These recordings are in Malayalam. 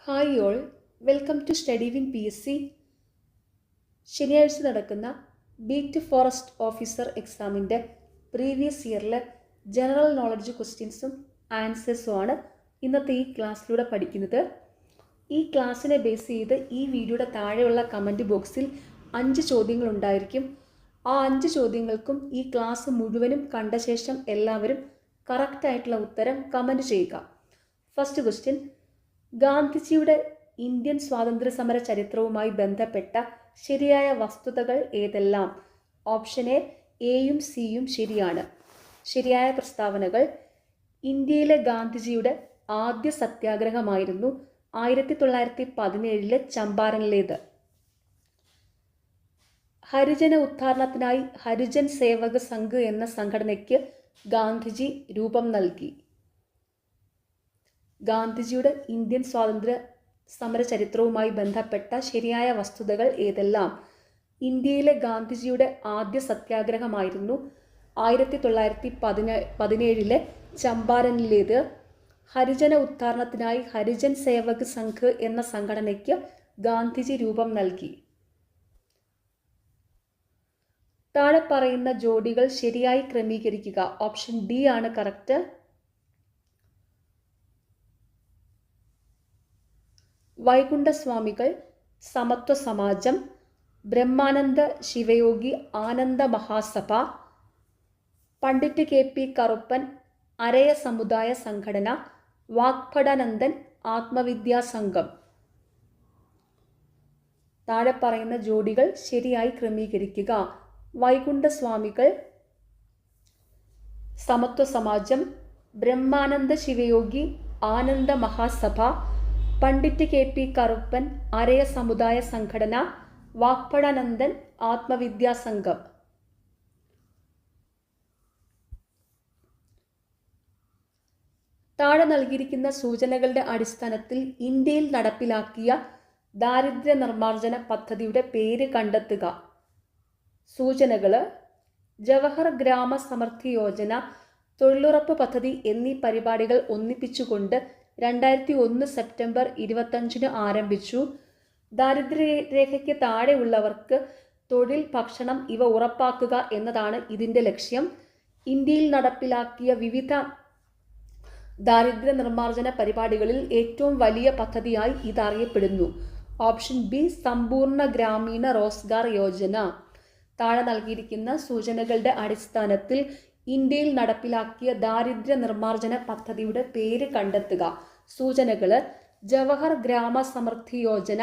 Hi all, welcome to study win PSC. ശനിയാഴ്ച നടക്കുന്ന ബീറ്റ് ഫോറസ്റ്റ് ഓഫീസർ എക്സാമിൻ്റെ പ്രീവിയസ് ഇയറിലെ ജനറൽ നോളജ് ക്വസ്റ്റ്യൻസും ആൻസേഴ്സുമാണ് ഇന്നത്തെ ഈ ക്ലാസ്സിലൂടെ പഠിക്കുന്നത്. ഈ ക്ലാസ്സിനെ ബേസ് ചെയ്ത് ഈ വീഡിയോയുടെ താഴെയുള്ള കമൻറ്റ് ബോക്സിൽ 5 ചോദ്യങ്ങളുണ്ടായിരിക്കും. ആ 5 ചോദ്യങ്ങൾക്കും ഈ ക്ലാസ് മുഴുവനും കണ്ട ശേഷം എല്ലാവരും കറക്റ്റായിട്ടുള്ള ഉത്തരം കമൻറ്റ് ചെയ്യുക. ഫസ്റ്റ് ക്വസ്റ്റ്യൻ: ഗാന്ധിജിയുടെ ഇന്ത്യൻ സ്വാതന്ത്ര്യ സമര ചരിത്രവുമായി ബന്ധപ്പെട്ട ശരിയായ വസ്തുതകൾ ഏതെല്ലാം? ഓപ്ഷൻ എയും സിയും ശരിയാണ്. ശരിയായ പ്രസ്താവനകൾ: ഇന്ത്യയിലെ ഗാന്ധിജിയുടെ ആദ്യ സത്യാഗ്രഹമായിരുന്നു 1917 ചമ്പാരനിലേത്. ഹരിജന ഉദ്ധാരണത്തിനായി ഹരിജൻ സേവക സംഘ് എന്ന സംഘടനയ്ക്ക് ഗാന്ധിജി രൂപം നൽകി. ഗാന്ധിജിയുടെ ഇന്ത്യൻ സ്വാതന്ത്ര്യ സമര ചരിത്രവുമായി ബന്ധപ്പെട്ട ശരിയായ വസ്തുതകൾ ഏതെല്ലാം? ഇന്ത്യയിലെ ഗാന്ധിജിയുടെ ആദ്യ സത്യാഗ്രഹമായിരുന്നു 1917 ചമ്പാരനിലേത്. ഹരിജന ഉദ്ധാരണത്തിനായി ഹരിജൻ സേവക് സംഘ് എന്ന സംഘടനയ്ക്ക് ഗാന്ധിജി രൂപം നൽകി. താഴെ പറയുന്ന ജോഡികൾ ശരിയായി ക്രമീകരിക്കുക. ഓപ്ഷൻ ഡി ആണ് കറക്റ്റ്. വൈകുണ്ഠസ്വാമികൾ, സമത്വ സമാജം, ബ്രഹ്മാനന്ദ ശിവയോഗി ആനന്ദ മഹാസഭ, പണ്ഡിറ്റ് KP കറുപ്പൻ അരയ സമുദായ സംഘടന, വാഗ്ഭടാനന്ദൻ ആത്മവിദ്യാ സംഘം. താഴെ പറയുന്ന ജോഡികൾ ശരിയായി ക്രമീകരിക്കുക. വൈകുണ്ഠസ്വാമികൾ, സമത്വ സമാജം, ബ്രഹ്മാനന്ദ ശിവയോഗി ആനന്ദ മഹാസഭ, പണ്ഡിറ്റ് KP കറുപ്പൻ അരയ സമുദായ സംഘടന, വാഗ്ഭടാനന്ദൻ ആത്മവിദ്യാ സംഘം. താഴെ നൽകിയിരിക്കുന്ന സൂചനകളുടെ അടിസ്ഥാനത്തിൽ ഇന്ത്യയിൽ നടപ്പിലാക്കിയ ദാരിദ്ര്യ നിർമ്മാർജ്ജന പദ്ധതിയുടെ പേര് കണ്ടെത്തുക. സൂചനകൾ: ജവഹർ ഗ്രാമ സമൃദ്ധി യോജന, തൊഴിലുറപ്പ് പദ്ധതി എന്നീ പരിപാടികൾ ഒന്നിപ്പിച്ചുകൊണ്ട് 2001 സെപ്റ്റംബർ 25 ആരംഭിച്ചു. ദാരിദ്ര്യരേഖയ്ക്ക് താഴെയുള്ളവർക്ക് തൊഴിൽ, ഭക്ഷണം ഇവ ഉറപ്പാക്കുക എന്നതാണ് ഇതിൻ്റെ ലക്ഷ്യം. ഇന്ത്യയിൽ നടപ്പിലാക്കിയ വിവിധ ദാരിദ്ര്യ നിർമ്മാർജ്ജന പരിപാടികളിൽ ഏറ്റവും വലിയ പദ്ധതിയായി ഇതറിയപ്പെടുന്നു. ഓപ്ഷൻ ബി സമ്പൂർണ്ണ ഗ്രാമീണ റോസ്ഗാർ യോജന. താഴെ നൽകിയിരിക്കുന്ന സൂചനകളുടെ അടിസ്ഥാനത്തിൽ ഇന്ത്യയിൽ നടപ്പിലാക്കിയ ദാരിദ്ര്യ നിർമ്മാർജ്ജന പദ്ധതിയുടെ പേര് കണ്ടെത്തുക. സൂചനകൾ: ജവഹർ ഗ്രാമ സമൃദ്ധി യോജന,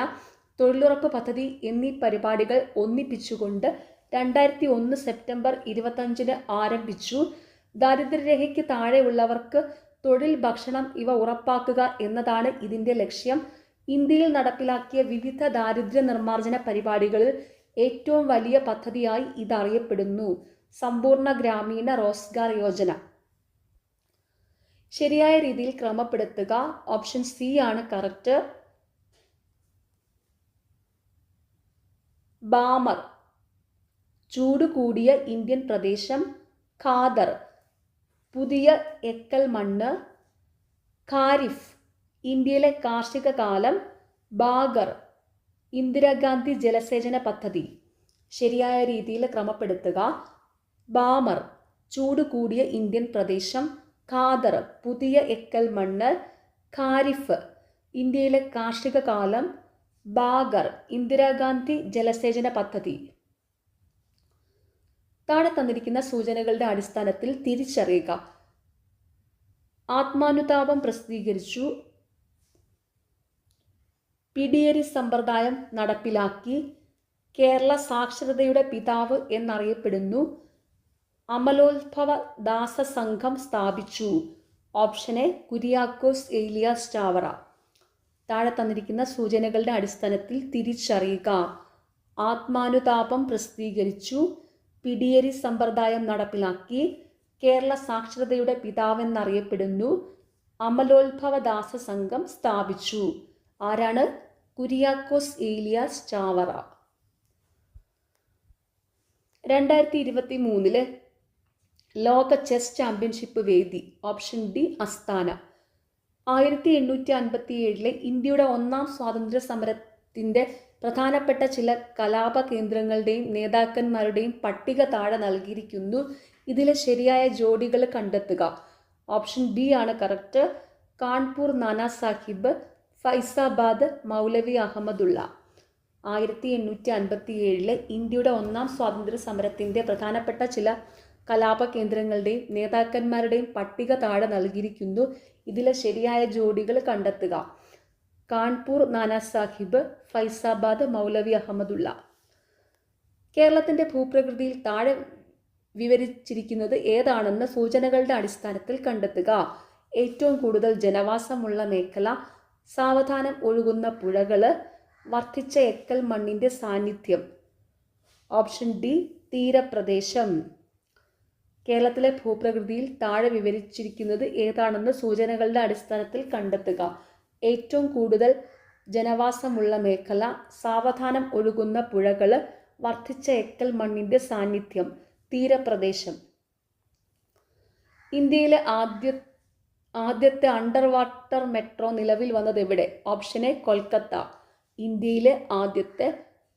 തൊഴിലുറപ്പ് പദ്ധതി എന്നീ പരിപാടികൾ ഒന്നിപ്പിച്ചുകൊണ്ട് 2001 സെപ്റ്റംബർ 25 ആരംഭിച്ചു. ദാരിദ്ര്യരേഖയ്ക്ക് താഴെയുള്ളവർക്ക് തൊഴിൽ, ഭക്ഷണം ഇവ ഉറപ്പാക്കുക എന്നതാണ് ഇതിൻ്റെ ലക്ഷ്യം. ഇന്ത്യയിൽ നടപ്പിലാക്കിയ വിവിധ ദാരിദ്ര്യ നിർമ്മാർജ്ജന പരിപാടികളിൽ ഏറ്റവും വലിയ പദ്ധതിയായി ഇതറിയപ്പെടുന്നു. സമ്പൂർണ്ണ ഗ്രാമീണ റോസ്ഗാർ യോജന. ശരിയായ രീതിയിൽ ക്രമപ്പെടുത്തുക. ഓപ്ഷൻ സി ആണ് കറക്റ്റ്. ബാമർ, ചൂട് കൂടിയ ഇന്ത്യൻ പ്രദേശം. ഖാദർ, പുതിയ എക്കൽ മണ്ണ്. ഖാരിഫ്, ഇന്ത്യയിലെ കാർഷിക കാലം. ബാഗർ, ഇന്ദിരാഗാന്ധി ജലസേചന പദ്ധതി. ശരിയായ രീതിയിൽ ക്രമപ്പെടുത്തുക. ബാമർ, ചൂട് കൂടിയ ഇന്ത്യൻ പ്രദേശം. ഖാദർ, പുതിയ എക്കൽ മണ്ണ്. ഖാരിഫ്, ഇന്ത്യയിലെ കാർഷിക കാലം. ബാഗർ, ഇന്ദിരാഗാന്ധി ജലസേചന പദ്ധതി. താഴെ തന്നിരിക്കുന്ന സൂചനകളുടെ അടിസ്ഥാനത്തിൽ തിരിച്ചറിയുക. ആത്മാനുതാപം പ്രസിദ്ധീകരിച്ചു. പിടിയേരി സമ്പ്രദായം നടപ്പിലാക്കി. കേരള സാക്ഷരതയുടെ പിതാവ് എന്നറിയപ്പെടുന്നു. അമലോത്ഭവ ദാസ സംഘം സ്ഥാപിച്ചു. Option A Kuriakose Elias Chavara. താഴെ തന്നിരിക്കുന്ന സൂചനകളുടെ അടിസ്ഥാനത്തിൽ തിരിച്ചറിയുക. ആത്മാനുതാപം പ്രസിദ്ധീകരിച്ചു. പിടിയേരി സമ്പ്രദായം നടപ്പിലാക്കി. കേരള സാക്ഷരതയുടെ പിതാവെന്നറിയപ്പെടുന്നു. അമലോത്ഭവ ദാസ സംഘം സ്ഥാപിച്ചു. ആരാണ്? കുര്യാക്കോസ് ഏലിയാസ് ചാവറ. 2023 ലോക ചെസ് ചാമ്പ്യൻഷിപ്പ് വേദി. Option D Asthana. 1857 ഇന്ത്യയുടെ ഒന്നാം സ്വാതന്ത്ര്യ സമരത്തിൻ്റെ പ്രധാനപ്പെട്ട ചില കലാപ കേന്ദ്രങ്ങളുടെയും നേതാക്കന്മാരുടെയും പട്ടിക താഴെ നൽകിയിരിക്കുന്നു. ഇതിലെ ശരിയായ ജോഡികൾ കണ്ടെത്തുക. ഓപ്ഷൻ ബി ആണ് കറക്റ്റ്. കാൺപൂർ നാനാ സാഹിബ്, ഫൈസാബാദ് മൗലവി അഹമ്മദുള്ള. 1857 ഇന്ത്യയുടെ ഒന്നാം സ്വാതന്ത്ര്യ സമരത്തിൻ്റെ പ്രധാനപ്പെട്ട ചില കലാപ കേന്ദ്രങ്ങളുടെയും നേതാക്കന്മാരുടെയും പട്ടിക താഴെ നൽകിയിരിക്കുന്നു. ഇതിലെ ശരിയായ ജോഡികൾ കണ്ടെത്തുക. കാൺപൂർ നാനാ സാഹിബ്, ഫൈസാബാദ് മൗലവി അഹമ്മദുള്ള. കേരളത്തിൻ്റെ ഭൂപ്രകൃതിയിൽ താഴെ വിവരിച്ചിരിക്കുന്നത് ഏതാണെന്ന് സൂചനകളുടെ അടിസ്ഥാനത്തിൽ കണ്ടെത്തുക. ഏറ്റവും കൂടുതൽ ജനവാസമുള്ള മേഖല, സാവധാനം ഒഴുകുന്ന പുഴകൾ, വർദ്ധിച്ച എക്കൽ മണ്ണിൻ്റെ സാന്നിധ്യം. ഓപ്ഷൻ ഡി തീരപ്രദേശം. കേരളത്തിലെ ഭൂപ്രകൃതിയിൽ താഴെ വിവരിച്ചിരിക്കുന്നത് ഏതാണെന്ന് സൂചനകളുടെ അടിസ്ഥാനത്തിൽ കണ്ടെത്തുക. ഏറ്റവും കൂടുതൽ ജനവാസമുള്ള മേഖല, സാവധാനം ഒഴുകുന്ന പുഴകൾ, വർദ്ധിച്ച എക്കൽ മണ്ണിൻ്റെ സാന്നിധ്യം, തീരപ്രദേശം. ഇന്ത്യയിലെ ആദ്യത്തെ അണ്ടർ വാട്ടർ മെട്രോ നിലവിൽ വന്നത് എവിടെ? Option A Kolkata. ഇന്ത്യയിലെ ആദ്യത്തെ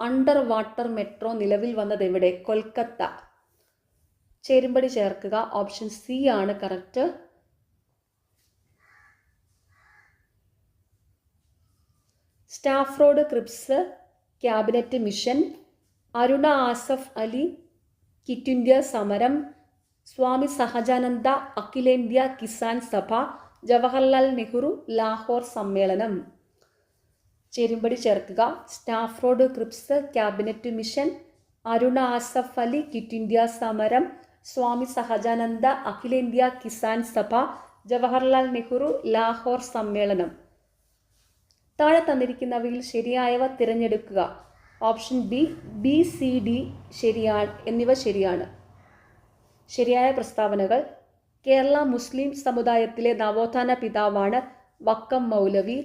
അണ്ടർ വാട്ടർ മെട്രോ നിലവിൽ വന്നത് എവിടെ? കൊൽക്കത്ത. ചേരുംപടി ചേർക്കുക. ഓപ്ഷൻ സി ആണ് correct. Stafford Cripps cabinet mission, Aruna Asaf Ali quit India സമരം, സ്വാമി സഹജാനന്ദ അഖിലേന്ത്യാ കിസാൻ സഭ, ജവഹർലാൽ നെഹ്റു ലാഹോർ സമ്മേളനം. ചേരുംപടി ചേർക്കുക. Stafford Cripps cabinet mission, Aruna Asaf Ali quit India സമരം, സ്വാമി സഹജാനന്ദ അഖിലേന്ത്യാ കിസാൻ സഭ, ജവഹർലാൽ നെഹ്റു ലാഹോർ സമ്മേളനം. താഴെ തന്നിരിക്കുന്നവയിൽ ശരിയായവ തിരഞ്ഞെടുക്കുക. Option B, B, C, D എന്നിവ ശരിയാണ്. ശരിയായ പ്രസ്താവനകൾ: കേരള മുസ്ലിം സമുദായത്തിലെ നവോത്ഥാന പിതാവാണ് വക്കം മൗലവി.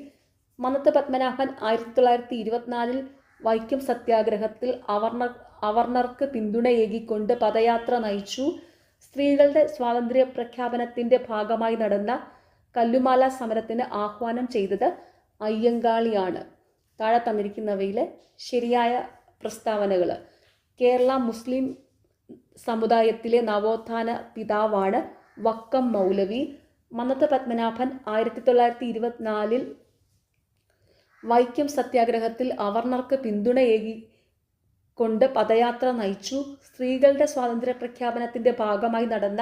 മന്നത്ത് പത്മനാഭൻ 1924 വൈക്കം സത്യാഗ്രഹത്തിൽ അവർണർക്ക് പിന്തുണയേകിക്കൊണ്ട് പദയാത്ര നയിച്ചു. സ്ത്രീകളുടെ സ്വാതന്ത്ര്യ പ്രഖ്യാപനത്തിൻ്റെ ഭാഗമായി നടന്ന കല്ലുമാല സമരത്തിന് ആഹ്വാനം ചെയ്തത് അയ്യങ്കാളിയാണ്. താഴെ തന്നിരിക്കുന്നവയിലെ ശരിയായ പ്രസ്താവനകൾ: കേരള മുസ്ലിം സമുദായത്തിലെ നവോത്ഥാന പിതാവാണ് വക്കം മൗലവി. മന്നത്ത് പത്മനാഭൻ 1924 വൈക്കം സത്യാഗ്രഹത്തിൽ അവർണർക്ക് പിന്തുണയേകിക്കൊണ്ട് പദയാത്ര നയിച്ചു. സ്ത്രീകളുടെ സ്വാതന്ത്ര്യ പ്രഖ്യാപനത്തിൻ്റെ ഭാഗമായി നടന്ന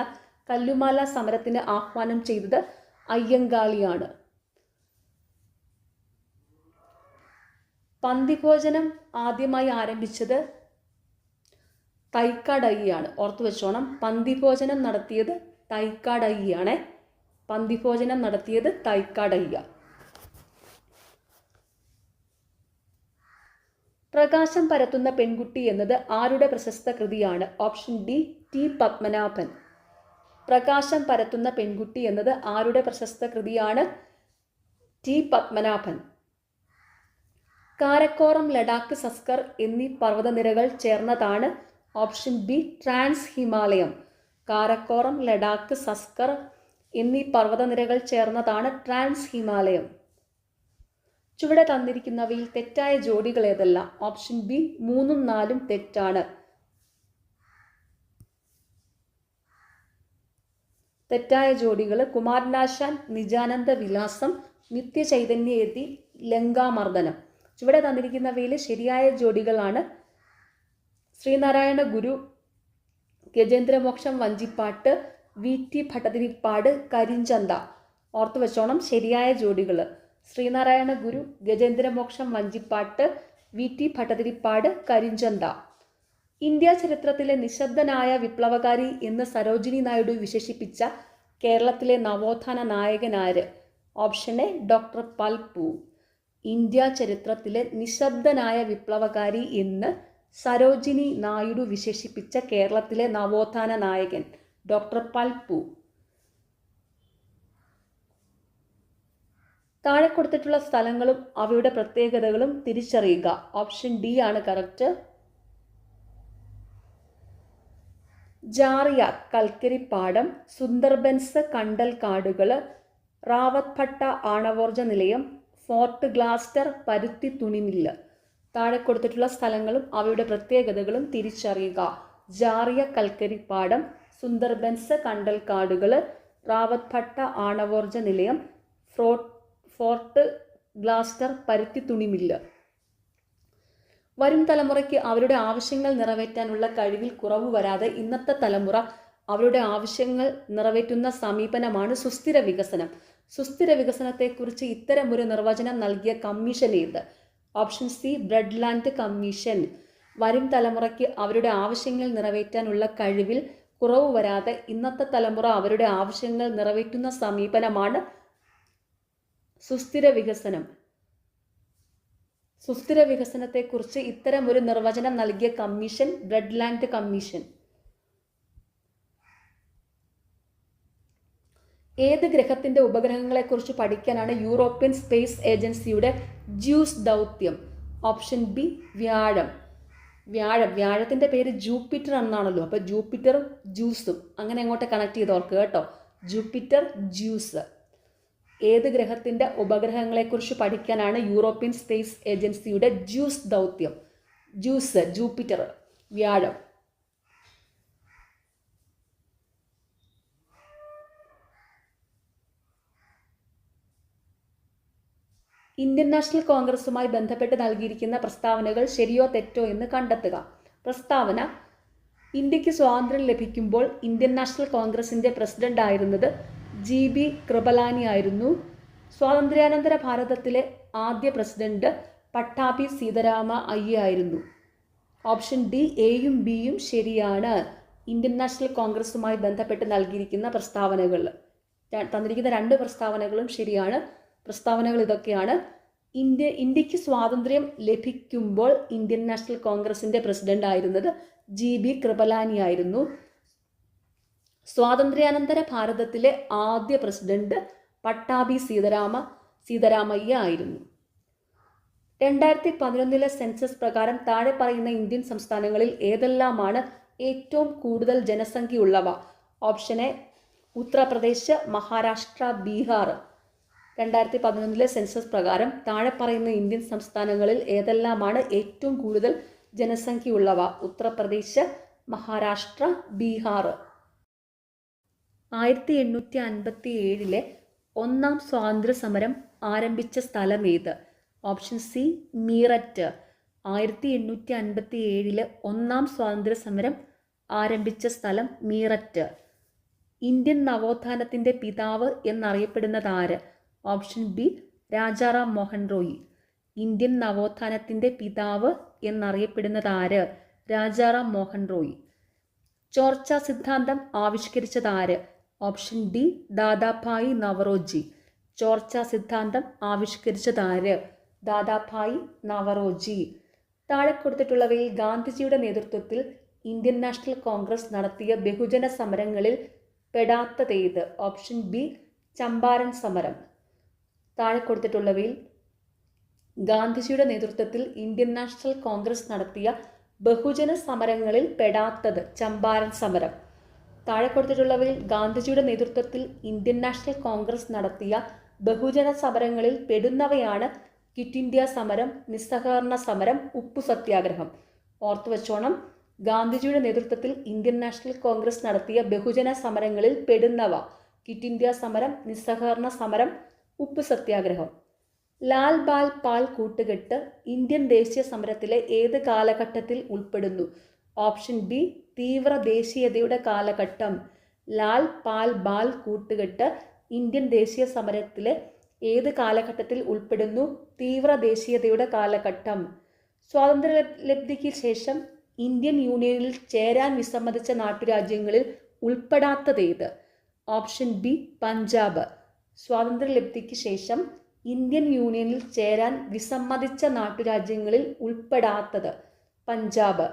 കല്ലുമാല സമരത്തിന് ആഹ്വാനം ചെയ്തത് അയ്യങ്കാളിയാണ്. പന്തിഭോജനം ആദ്യമായി ആരംഭിച്ചത് തൈക്കാടയ്യാണ്. ഓർത്തു വെച്ചോണം, പന്തിഭോജനം നടത്തിയത് തൈക്കാടയ്യാണ്. പന്തിഭോജനം നടത്തിയത് തൈക്കാടയ്യ. പ്രകാശം പരത്തുന്ന പെൺകുട്ടി എന്നത് ആരുടെ പ്രശസ്ത കൃതിയാണ്? Option D, T Padmanabhan. പ്രകാശം പരത്തുന്ന പെൺകുട്ടി എന്നത് ആരുടെ പ്രശസ്ത കൃതിയാണ്? ടി പത്മനാഭൻ. കാരക്കോറം, ലഡാക്ക്, സസ്കർ എന്നീ പർവ്വതനിരകൾ ചേർന്നതാണ്. ഓപ്ഷൻ ബി, ട്രാൻസ് ഹിമാലയം. കാരക്കോറം, ലഡാക്ക്, സസ്കർ എന്നീ പർവ്വതനിരകൾ ചേർന്നതാണ് ട്രാൻസ് ഹിമാലയം. ചുവടെ തന്നിരിക്കുന്നവയിൽ തെറ്റായ ജോഡികൾ ഏതെല്ലാം? ഓപ്ഷൻ ബി, 3ഉം 4ഉം തെറ്റാണ്. തെറ്റായ ജോഡികൾ: കുമാരനാശാൻ നിജാനന്ദ വിലാസം, നിത്യചൈതന്യയതി ലങ്കാമർദ്ദനം. ചുവടെ തന്നിരിക്കുന്നവയിൽ ശരിയായ ജോഡികളാണ് ശ്രീനാരായണ ഗുരു ഗജേന്ദ്രമോക്ഷം വഞ്ചിപ്പാട്ട്, വി ടി ഭട്ടതിരിപ്പാട്, കരിഞ്ചന്ത. ഓർത്തു വെച്ചോണം ശരിയായ ജോഡികൾ: ശ്രീനാരായണ ഗുരു ഗജേന്ദ്രമോക്ഷം വഞ്ചിപ്പാട്ട്, വി ടി ഭട്ടതിരിപ്പാട്, കരിഞ്ചന്ത. ഇന്ത്യ ചരിത്രത്തിലെ നിശബ്ദനായ വിപ്ലവകാരി എന്ന് സരോജിനി നായിഡു വിശേഷിപ്പിച്ച കേരളത്തിലെ നവോത്ഥാന നായകനാര്? Option A, doctor Palpu. India ചരിത്രത്തിലെ നിശബ്ദനായ വിപ്ലവകാരി എന്ന് സരോജിനി നായിഡു വിശേഷിപ്പിച്ച കേരളത്തിലെ നവോത്ഥാന നായകൻ ഡോക്ടർ പൽപു. താഴെ കൊടുത്തിട്ടുള്ള സ്ഥലങ്ങളും അവയുടെ പ്രത്യേകതകളും തിരിച്ചറിയുക. ഓപ്ഷൻ ഡി ആണ് കറക്റ്റ്. ജാറിയ കൽക്കരിപ്പാടം, സുന്ദർബൻസ് കണ്ടൽ കാടുകൾ, റാവത്ത് ഭട്ട ആണവോർജ നിലയം, ഫോർട്ട് ഗ്ലാസ്റ്റർ പരുത്തി തുണിമില്ല്. താഴെ കൊടുത്തിട്ടുള്ള സ്ഥലങ്ങളും അവയുടെ പ്രത്യേകതകളും തിരിച്ചറിയുക. ജാറിയ കൽക്കരിപ്പാടം, സുന്ദർബൻസ് കണ്ടൽക്കാടുകൾ, റാവത്ത് ഭട്ട ആണവോർജ നിലയം, ഫോർട്ട് ഗ്ലാസ്റ്റർ പരുത്തി തുണിമില്ല്. വരും തലമുറയ്ക്ക് അവരുടെ ആവശ്യങ്ങൾ നിറവേറ്റാനുള്ള കഴിവിൽ കുറവ് വരാതെ ഇന്നത്തെ തലമുറ അവരുടെ ആവശ്യങ്ങൾ നിറവേറ്റുന്ന സമീപനമാണ് സുസ്ഥിര വികസനം. സുസ്ഥിര വികസനത്തെക്കുറിച്ച് ഇത്തരമൊരു നിർവചനം നൽകിയ കമ്മീഷൻ ഏത്? Option C, Brundtland commission. വരും തലമുറയ്ക്ക് അവരുടെ ആവശ്യങ്ങൾ നിറവേറ്റാനുള്ള കഴിവിൽ കുറവ് വരാതെ ഇന്നത്തെ തലമുറ അവരുടെ ആവശ്യങ്ങൾ നിറവേറ്റുന്ന സമീപനമാണ് സുസ്ഥിര വികസനം. സുസ്ഥിര വികസനത്തെക്കുറിച്ച് ഇത്തരമൊരു നിർവചനം നൽകിയ കമ്മീഷൻ ബ്രഡ്ലാൻഡ് കമ്മീഷൻ. ഏത് ഗ്രഹത്തിന്റെ ഉപഗ്രഹങ്ങളെക്കുറിച്ച് പഠിക്കാനാണ് യൂറോപ്യൻ സ്പേസ് ഏജൻസിയുടെ ജ്യൂസ് ദൗത്യം? ഓപ്ഷൻ ബി, വ്യാഴം. വ്യാഴത്തിന്റെ പേര് ജൂപ്പിറ്റർ എന്നാണല്ലോ. അപ്പോൾ ജൂപ്പിറ്ററും ജ്യൂസും അങ്ങനെ അങ്ങോട്ട് കണക്ട് ചെയ്ത് ഓർക്കുക കേട്ടോ. Jupiter, juice. ഏത് ഗ്രഹത്തിന്റെ ഉപഗ്രഹങ്ങളെക്കുറിച്ച് പഠിക്കാനാണ് യൂറോപ്യൻ സ്പേസ് ഏജൻസിയുടെ ജ്യൂസ് ദൗത്യം? ജ്യൂസ്, ജൂപ്പിറ്റർ, വ്യാഴം. ഇന്ത്യൻ നാഷണൽ കോൺഗ്രസുമായി ബന്ധപ്പെട്ട് നൽകിയിരിക്കുന്ന പ്രസ്താവനകൾ ശരിയോ തെറ്റോ എന്ന് കണ്ടെത്തുക. പ്രസ്താവന: ഇന്ത്യക്ക് സ്വാതന്ത്ര്യം ലഭിക്കുമ്പോൾ ഇന്ത്യൻ നാഷണൽ കോൺഗ്രസിന്റെ പ്രസിഡന്റ് ആയിരുന്നത് GB കൃപലാനി ആയിരുന്നു. സ്വാതന്ത്ര്യാനന്തര ഭാരതത്തിലെ ആദ്യ പ്രസിഡന്റ് പട്ടാഭി സീതാരാമ അയ്യ ആയിരുന്നു. ഓപ്ഷൻ ഡി, എയും ബിയും ശരിയാണ്. ഇന്ത്യൻ നാഷണൽ കോൺഗ്രസുമായി ബന്ധപ്പെട്ട് നൽകിയിരിക്കുന്ന പ്രസ്താവനകൾ, തന്നിരിക്കുന്ന രണ്ട് പ്രസ്താവനകളും ശരിയാണ്. പ്രസ്താവനകൾ ഇതൊക്കെയാണ്: ഇന്ത്യക്ക് സ്വാതന്ത്ര്യം ലഭിക്കുമ്പോൾ ഇന്ത്യൻ നാഷണൽ കോൺഗ്രസിന്റെ പ്രസിഡന്റ് ആയിരുന്നത് GB കൃപലാനി ആയിരുന്നു. സ്വാതന്ത്ര്യാനന്തര ഭാരതത്തിലെ ആദ്യ പ്രസിഡന്റ് പട്ടാഭി സീതാരാമയ്യ ആയിരുന്നു. 2011 സെൻസസ് പ്രകാരം താഴെ പറയുന്ന ഇന്ത്യൻ സംസ്ഥാനങ്ങളിൽ ഏതെല്ലാമാണ് ഏറ്റവും കൂടുതൽ ജനസംഖ്യയുള്ളവ? Option A, Uttar Pradesh, Maharashtra, Bihar. 2011 census പ്രകാരം താഴെ പറയുന്ന ഇന്ത്യൻ സംസ്ഥാനങ്ങളിൽ ഏതെല്ലാമാണ് ഏറ്റവും കൂടുതൽ ജനസംഖ്യയുള്ളവ? ഉത്തർപ്രദേശ്, മഹാരാഷ്ട്ര, ബീഹാർ. 1857 ഒന്നാം സ്വാതന്ത്ര്യ സമരം ആരംഭിച്ച സ്ഥലം ഏത്? Option C, Meerut. 1857 ഒന്നാം സ്വാതന്ത്ര്യ സമരം ആരംഭിച്ച സ്ഥലം മീററ്റ്. ഇന്ത്യൻ നവോത്ഥാനത്തിന്റെ പിതാവ് എന്നറിയപ്പെടുന്നത് ആര്? Option B, Rajaram Mohan Roy. Indian നവോത്ഥാനത്തിന്റെ പിതാവ് എന്നറിയപ്പെടുന്നത് ആര്? രാജാറാം മോഹൻ റോയ്. ചോർച്ച സിദ്ധാന്തം ആവിഷ്കരിച്ചത് ആര്? Option D, Dadabhai Naoroji. ചോർച്ച സിദ്ധാന്തം ആവിഷ്കരിച്ചത് ആര്? ദാദാഭായി നവറോജി. താഴെ കൊടുത്തിട്ടുള്ളവയിൽ ഗാന്ധിജിയുടെ നേതൃത്വത്തിൽ ഇന്ത്യൻ നാഷണൽ കോൺഗ്രസ് നടത്തിയ ബഹുജന സമരങ്ങളിൽ പെടാത്തതേത്? ഓപ്ഷൻ ബി, ചമ്പാരൻ സമരം. താഴെ കൊടുത്തിട്ടുള്ളവയിൽ ഗാന്ധിജിയുടെ നേതൃത്വത്തിൽ ഇന്ത്യൻ നാഷണൽ കോൺഗ്രസ് നടത്തിയ ബഹുജന സമരങ്ങളിൽ പെടാത്തത് ചമ്പാരൻ സമരം. താഴെ കൊടുത്തിട്ടുള്ളവയിൽ ഗാന്ധിജിയുടെ നേതൃത്വത്തിൽ ഇന്ത്യൻ നാഷണൽ കോൺഗ്രസ് നടത്തിയ ബഹുജന സമരങ്ങളിൽ പെടുന്നവയാണ് ക്വിറ്റ് ഇന്ത്യ സമരം, നിസ്സഹകരണ സമരം, ഉപ്പു സത്യാഗ്രഹം. ഓർത്തു വച്ചോണം, ഗാന്ധിജിയുടെ നേതൃത്വത്തിൽ ഇന്ത്യൻ നാഷണൽ കോൺഗ്രസ് നടത്തിയ ബഹുജന സമരങ്ങളിൽ പെടുന്നവ: ക്വിറ്റ് ഇന്ത്യ സമരം, നിസ്സഹകരണ സമരം, ഉപ്പു സത്യാഗ്രഹം. ലാൽ ബാൽ പാൽ കൂട്ടുകെട്ട് ഇന്ത്യൻ ദേശീയ സമരത്തിലെ ഏത് കാലഘട്ടത്തിൽ ഉൾപ്പെടുന്നു? ഓപ്ഷൻ ബി, തീവ്ര ദേശീയതയുടെ കാലഘട്ടം. ലാൽ പാൽ ബാൽ കൂട്ടുകെട്ട് ഇന്ത്യൻ ദേശീയ സമരത്തിലെ ഏത് കാലഘട്ടത്തിൽ ഉൾപ്പെടുന്നു? തീവ്ര ദേശീയതയുടെ കാലഘട്ടം. സ്വാതന്ത്ര്യലബ്ധിക്ക് ശേഷം ഇന്ത്യൻ യൂണിയനിൽ ചേരാൻ വിസമ്മതിച്ച നാട്ടുരാജ്യങ്ങളിൽ ഉൾപ്പെടാത്തതേത്? Option B, Punjab. സ്വാതന്ത്ര്യലബ്ധിക്ക് ശേഷം ഇന്ത്യൻ യൂണിയനിൽ ചേരാൻ വിസമ്മതിച്ച നാട്ടുരാജ്യങ്ങളിൽ ഉൾപ്പെടാത്തത് പഞ്ചാബ്.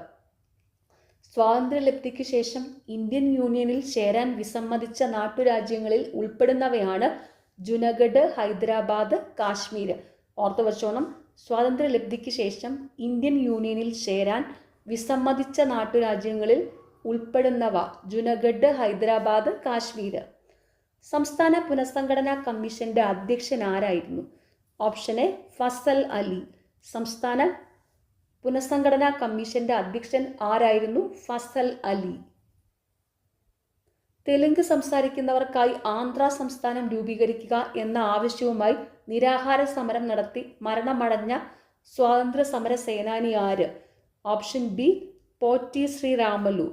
സ്വാതന്ത്ര്യലബ്ധിക്ക് ശേഷം ഇന്ത്യൻ യൂണിയനിൽ ചേരാൻ വിസമ്മതിച്ച നാട്ടുരാജ്യങ്ങളിൽ ഉൾപ്പെടുന്നവയാണ് ജുനഗഡ്, ഹൈദരാബാദ്, കാശ്മീർ. ഓർത്തു വച്ചോണം, സ്വാതന്ത്ര്യലബ്ധിക്ക് ശേഷം ഇന്ത്യൻ യൂണിയനിൽ ചേരാൻ വിസമ്മതിച്ച നാട്ടുരാജ്യങ്ങളിൽ ഉൾപ്പെടുന്നവ: ജുനഗഡ്, ഹൈദരാബാദ്, കാശ്മീർ. സംസ്ഥാന പുനഃസംഘടനാ കമ്മീഷന്റെ അധ്യക്ഷൻ ആരായിരുന്നു? Option A Fazal Ali. സംസ്ഥാന പുനഃസംഘടനാ കമ്മീഷന്റെ അധ്യക്ഷൻ ആരായിരുന്നു? ഫസൽ അലി. തെലുങ്ക് സംസാരിക്കുന്നവർക്കായി ആന്ധ്ര സംസ്ഥാനം രൂപീകരിക്കുക എന്ന ആവശ്യവുമായി നിരാഹാര സമരം നടത്തി മരണമടഞ്ഞ സ്വാതന്ത്ര്യ സമര സേനാനി ആര്? Option B Potti Sriramulu.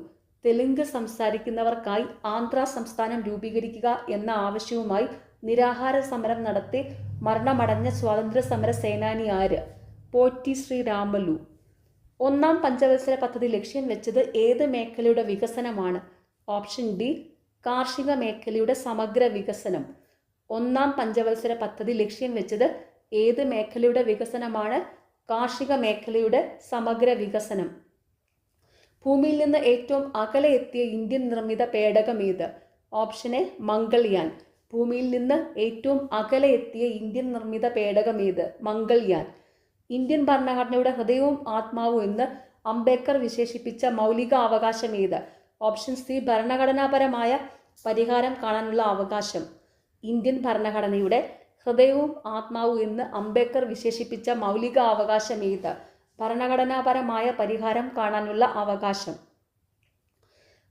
തെലുങ്ക് സംസാരിക്കുന്നവർക്കായി ആന്ധ്ര സംസ്ഥാനം രൂപീകരിക്കുക എന്ന ആവശ്യവുമായി നിരാഹാര സമരം നടത്തി മരണമടഞ്ഞ സ്വാതന്ത്ര്യ സമര സേനാനി ആര്? പോറ്റി ശ്രീരാമലു. ഒന്നാം പഞ്ചവത്സര പദ്ധതി ലക്ഷ്യം വെച്ചത് ഏത് മേഖലയുടെ വികസനമാണ്? ഓപ്ഷൻ ഡി കാർഷിക മേഖലയുടെ സമഗ്ര വികസനം. ഒന്നാം പഞ്ചവത്സര പദ്ധതി ലക്ഷ്യം വെച്ചത് ഏത് മേഖലയുടെ വികസനമാണ്? കാർഷിക മേഖലയുടെ സമഗ്ര വികസനം. ഭൂമിയിൽ നിന്ന് ഏറ്റവും അകലെ എത്തിയ ഇന്ത്യൻ നിർമ്മിത പേടകം ഏത്? Option A Mangalyaan. ഭൂമിയിൽ നിന്ന് ഏറ്റവും അകലെ എത്തിയ ഇന്ത്യൻ നിർമ്മിത പേടകം ഏത്? മംഗൾയാൻ. ഇന്ത്യൻ ഭരണഘടനയുടെ ഹൃദയവും ആത്മാവും എന്ന് അംബേദ്കർ വിശേഷിപ്പിച്ച മൗലിക അവകാശം ഏത്? ഓപ്ഷൻ സി ഭരണഘടനാപരമായ പരിഹാരം കാണാനുള്ള അവകാശം. ഇന്ത്യൻ ഭരണഘടനയുടെ ഹൃദയവും ആത്മാവും എന്ന് അംബേദ്കർ വിശേഷിപ്പിച്ച മൗലിക അവകാശം ഏത്? ഭരണഘടനാപരമായ പരിഹാരം കാണാനുള്ള അവകാശം.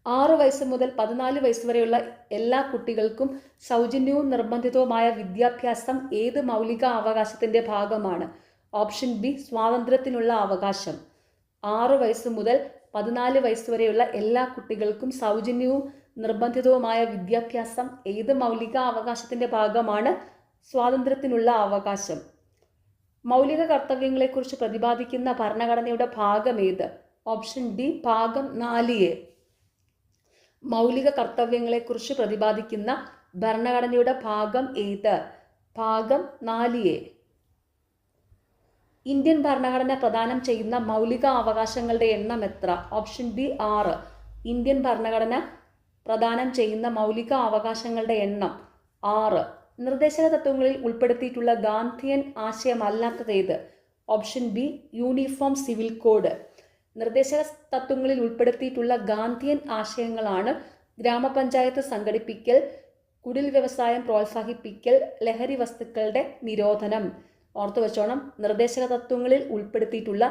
6 വയസ്സ് മുതൽ 14 വയസ്സ് വരെയുള്ള എല്ലാ കുട്ടികൾക്കും സൗജന്യവും നിർബന്ധിതവുമായ വിദ്യാഭ്യാസം ഏത് മൗലിക അവകാശത്തിന്റെ ഭാഗമാണ്? ഓപ്ഷൻ ബി സ്വാതന്ത്ര്യത്തിനുള്ള അവകാശം. 6 വയസ്സ് മുതൽ 14 വയസ്സ് വരെയുള്ള എല്ലാ കുട്ടികൾക്കും സൗജന്യവും നിർബന്ധിതവുമായ വിദ്യാഭ്യാസം ഏത് മൗലിക അവകാശത്തിന്റെ ഭാഗമാണ്? സ്വാതന്ത്ര്യത്തിനുള്ള അവകാശം. മൗലിക കർത്തവ്യങ്ങളെക്കുറിച്ച് പ്രതിപാദിക്കുന്ന ഭരണഘടനയുടെ ഭാഗം ഏത്? ഓപ്ഷൻ ഡി ഭാഗം 4A. മൗലിക കർത്തവ്യങ്ങളെക്കുറിച്ച് പ്രതിപാദിക്കുന്ന ഭരണഘടനയുടെ ഭാഗം ഏത്? ഭാഗം 4A. ഇന്ത്യൻ ഭരണഘടന പ്രദാനം ചെയ്യുന്ന മൗലിക അവകാശങ്ങളുടെ എണ്ണം എത്ര? Option B 6. ഇന്ത്യൻ ഭരണഘടന പ്രദാനം ചെയ്യുന്ന മൗലിക അവകാശങ്ങളുടെ എണ്ണം 6. നിർദ്ദേശക തത്വങ്ങളിൽ ഉൾപ്പെടുത്തിയിട്ടുള്ള ഗാന്ധിയൻ ആശയമല്ലാത്തതേത്? Option B uniform civil code. നിർദ്ദേശക തത്വങ്ങളിൽ ഉൾപ്പെടുത്തിയിട്ടുള്ള ഗാന്ധിയൻ ആശയങ്ങളാണ് ഗ്രാമപഞ്ചായത്ത് സംഘടിപ്പിക്കൽ, കുടിൽ വ്യവസായം പ്രോത്സാഹിപ്പിക്കൽ, ലഹരി വസ്തുക്കളുടെ നിരോധനം. ഓർത്തു വെച്ചോണം, നിർദ്ദേശക തത്വങ്ങളിൽ ഉൾപ്പെടുത്തിയിട്ടുള്ള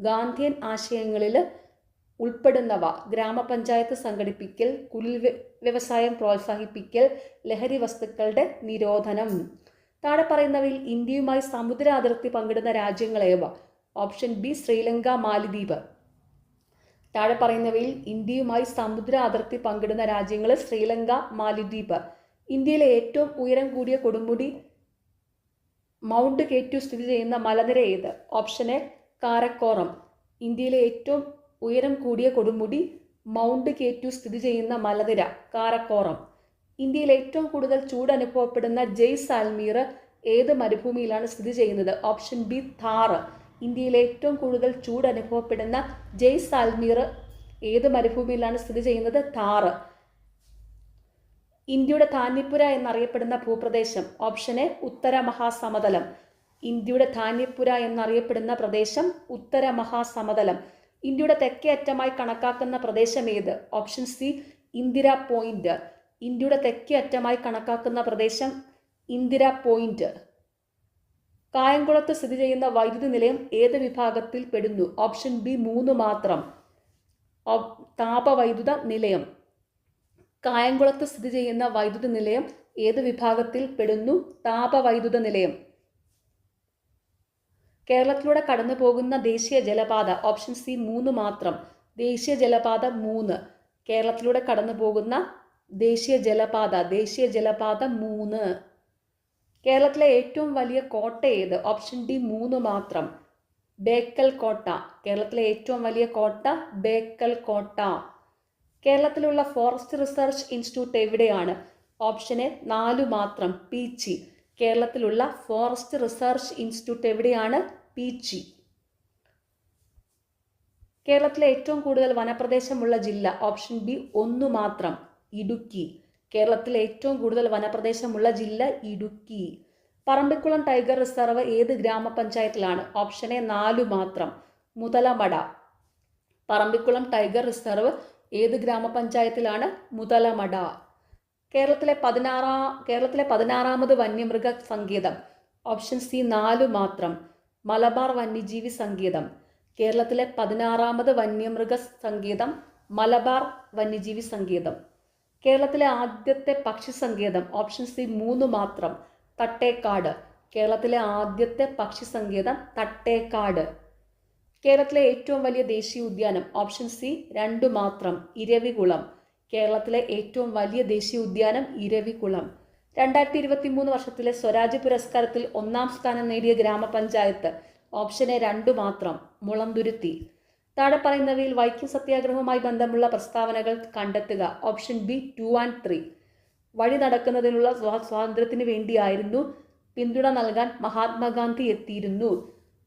ഗാന്ധിയൻ ആശയങ്ങളിൽ ഉൾപ്പെടുന്നവ ഗ്രാമപഞ്ചായത്ത് സംഘടിപ്പിക്കൽ, കുടിൽ വ്യവസായം പ്രോത്സാഹിപ്പിക്കൽ, ലഹരി വസ്തുക്കളുടെ നിരോധനം. താഴെ പറയുന്നവയിൽ ഇന്ത്യയുമായി സമുദ്ര അതിർത്തി പങ്കിടുന്ന രാജ്യങ്ങളേവ? ഓപ്ഷൻ ബി ശ്രീലങ്ക, മാലിദ്വീപ്. താഴെ പറയുന്നവയിൽ ഇന്ത്യയുമായി സമുദ്ര അതിർത്തി പങ്കിടുന്ന രാജ്യങ്ങൾ ശ്രീലങ്ക, മാലിദ്വീപ്. ഇന്ത്യയിലെ ഏറ്റവും ഉയരം കൂടിയ കൊടുമുടി മൗണ്ട് കെറ്റു സ്ഥിതി ചെയ്യുന്ന മലനിര ഏത്? Option A Karakoram. ഇന്ത്യയിലെ ഏറ്റവും ഉയരം കൂടിയ കൊടുമുടി മൗണ്ട് കെറ്റു സ്ഥിതി ചെയ്യുന്ന മലനിര കാരക്കോറം. ഇന്ത്യയിൽ ഏറ്റവും കൂടുതൽ ചൂട് അനുഭവപ്പെടുന്ന ജയ്സാൽമീർ ഏത് മരുഭൂമിയിലാണ് സ്ഥിതി ചെയ്യുന്നത്? Option B Thar. ഇന്ത്യയിൽ ഏറ്റവും കൂടുതൽ ചൂട് അനുഭവപ്പെടുന്ന ജയ്സാൽമീർ ഏത് മരുഭൂമിയിലാണ് സ്ഥിതി ചെയ്യുന്നത്? ഥാർ. ഇന്ത്യയുടെ ധാന്യപ്പുര എന്നറിയപ്പെടുന്ന ഭൂപ്രദേശം? ഓപ്ഷൻ എ ഉത്തര മഹാസമതലം. ഇന്ത്യയുടെ ധാന്യപ്പുര എന്നറിയപ്പെടുന്ന പ്രദേശം ഉത്തര മഹാസമതലം. ഇന്ത്യയുടെ തെക്കേ അറ്റമായി കണക്കാക്കുന്ന പ്രദേശം ഏത്? Option C Indira point. ഇന്ത്യയുടെ തെക്കേ അറ്റമായി കണക്കാക്കുന്ന പ്രദേശം ഇന്ദിര പോയിന്റ്. കായംകുളത്ത് സ്ഥിതി ചെയ്യുന്ന വൈദ്യുതി നിലയം ഏത് വിഭാഗത്തിൽ പെടുന്നു? ഓപ്ഷൻ ബി 3 മാത്രം. താപവൈദ്യുത നിലയം. കായംകുളത്ത് സ്ഥിതി ചെയ്യുന്ന വൈദ്യുതി നിലയം ഏത് വിഭാഗത്തിൽ പെടുന്നു? താപവൈദ്യുത നിലയം. കേരളത്തിലൂടെ കടന്നു പോകുന്ന ദേശീയ ജലപാത? ഓപ്ഷൻ സി 3 മാത്രം. ദേശീയ ജലപാത 3. കേരളത്തിലൂടെ കടന്നു പോകുന്ന ദേശീയ ജലപാത 3. കേരളത്തിലെ ഏറ്റവും വലിയ കോട്ട ഏത്? ഓപ്ഷൻ ഡി 3 മാത്രം. ബേക്കൽ കോട്ട. കേരളത്തിലെ ഏറ്റവും വലിയ കോട്ട ബേക്കൽ കോട്ട. കേരളത്തിലുള്ള ഫോറസ്റ്റ് റിസർച്ച് ഇൻസ്റ്റിറ്റ്യൂട്ട് എവിടെയാണ്? ഓപ്ഷൻ എ 4 മാത്രം. പീച്ചി. കേരളത്തിലുള്ള ഫോറസ്റ്റ് റിസർച്ച് ഇൻസ്റ്റിറ്റ്യൂട്ട് എവിടെയാണ്? പീച്ചി. കേരളത്തിലെ ഏറ്റവും കൂടുതൽ വനപ്രദേശമുള്ള ജില്ല? ഓപ്ഷൻ ബി 1 മാത്രം. ഇടുക്കി. കേരളത്തിലെ ഏറ്റവും കൂടുതൽ വനപ്രദേശമുള്ള ജില്ല ഇടുക്കി. പറമ്പിക്കുളം ടൈഗർ റിസർവ് ഏത് ഗ്രാമപഞ്ചായത്തിലാണ്? ഓപ്ഷൻ എ 4 മാത്രം. മുതലമട. പറമ്പിക്കുളം ടൈഗർ റിസർവ് ഏത് ഗ്രാമപഞ്ചായത്തിലാണ്? മുതലമട. കേരളത്തിലെ 16ാമത് വന്യമൃഗ സങ്കേതം. ഓപ്ഷൻ സി 4 മാത്രം. മലബാർ വന്യജീവി സങ്കേതം. കേരളത്തിലെ 16ാമത് വന്യമൃഗ സങ്കേതം മലബാർ വന്യജീവി സങ്കേതം. കേരളത്തിലെ ആദ്യത്തെ പക്ഷി സങ്കേതം. ഓപ്ഷൻ സി 3 മാത്രം. തട്ടേക്കാട്. കേരളത്തിലെ ആദ്യത്തെ പക്ഷി സങ്കേതം തട്ടേക്കാട്. കേരളത്തിലെ ഏറ്റവും വലിയ ദേശീയ ഉദ്യാനം. ഓപ്ഷൻ സി 2 മാത്രം. ഇരവികുളം. കേരളത്തിലെ ഏറ്റവും വലിയ ദേശീയ ഉദ്യാനം ഇരവികുളം. 2023 വർഷത്തിലെ സ്വരാജ് പുരസ്കാരത്തിൽ 1ാം സ്ഥാനം നേടിയ ഗ്രാമപഞ്ചായത്ത്. ഓപ്ഷൻ എ 2 മാത്രം. മുളന്തുരുത്തി. താഴെ പറയുന്നവയിൽ വൈക്കം സത്യാഗ്രഹവുമായി ബന്ധമുള്ള പ്രസ്താവനകൾ കണ്ടെത്തുക. Option B 2 and 3. വഴി നടക്കുന്നതിനുള്ള സ്വാതന്ത്ര്യത്തിന് വേണ്ടിയായിരുന്നു. പിന്തുണ നൽകാൻ മഹാത്മാഗാന്ധി എത്തിയിരുന്നു.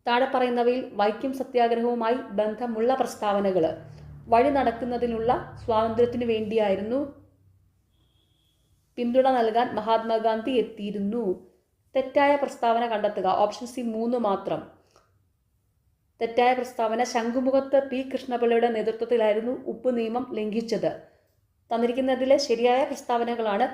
താഴെ പറയുന്നവയിൽ വൈക്കം സത്യാഗ്രഹവുമായി ബന്ധമുള്ള പ്രസ്താവനകൾ. വഴി നടക്കുന്നതിനുള്ള സ്വാതന്ത്ര്യത്തിന് വേണ്ടിയായിരുന്നു. പിന്തുണ നൽകാൻ മഹാത്മാഗാന്ധി എത്തിയിരുന്നു. തെറ്റായ പ്രസ്താവന കണ്ടെത്തുക. ഓപ്ഷൻ സി 3 മാത്രം. തെറ്റായ പ്രസ്താവന ശംഖുമുഖത്ത് പി കൃഷ്ണപിള്ളയുടെ നേതൃത്വത്തിലായിരുന്നു ഉപ്പ് നിയമം ലംഘിച്ചത്. തന്നിരിക്കുന്നതിലെ ശരിയായ പ്രസ്താവനകളാണ്.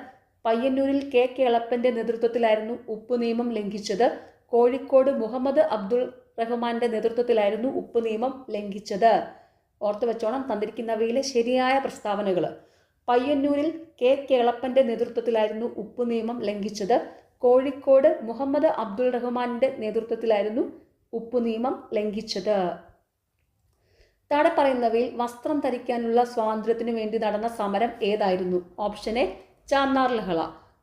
പയ്യന്നൂരിൽ കെ കേളപ്പന്റെ നേതൃത്വത്തിലായിരുന്നു ഉപ്പ് നിയമം ലംഘിച്ചത്. കോഴിക്കോട് മുഹമ്മദ് അബ്ദുൾ റഹ്മാന്റെ നേതൃത്വത്തിലായിരുന്നു ഉപ്പ് നിയമം ലംഘിച്ചത്. ഓർത്തു വെച്ചോണം തന്നിരിക്കുന്നവയിലെ ശരിയായ പ്രസ്താവനകൾ. പയ്യന്നൂരിൽ കെ കേളപ്പന്റെ നേതൃത്വത്തിലായിരുന്നു ഉപ്പ് നിയമം ലംഘിച്ചത്. കോഴിക്കോട് മുഹമ്മദ് അബ്ദുൾ റഹ്മാന്റെ നേതൃത്വത്തിലായിരുന്നു ഉപ്പ് നിയമം ലംഘിച്ചത്. താഴെ പറയുന്നവയിൽ വസ്ത്രം ധരിക്കാനുള്ള സ്വാതന്ത്ര്യത്തിനു വേണ്ടി നടന്ന സമരം ഏതായിരുന്നു? ഓപ്ഷൻ എ ചാന്നാർ ലഹള.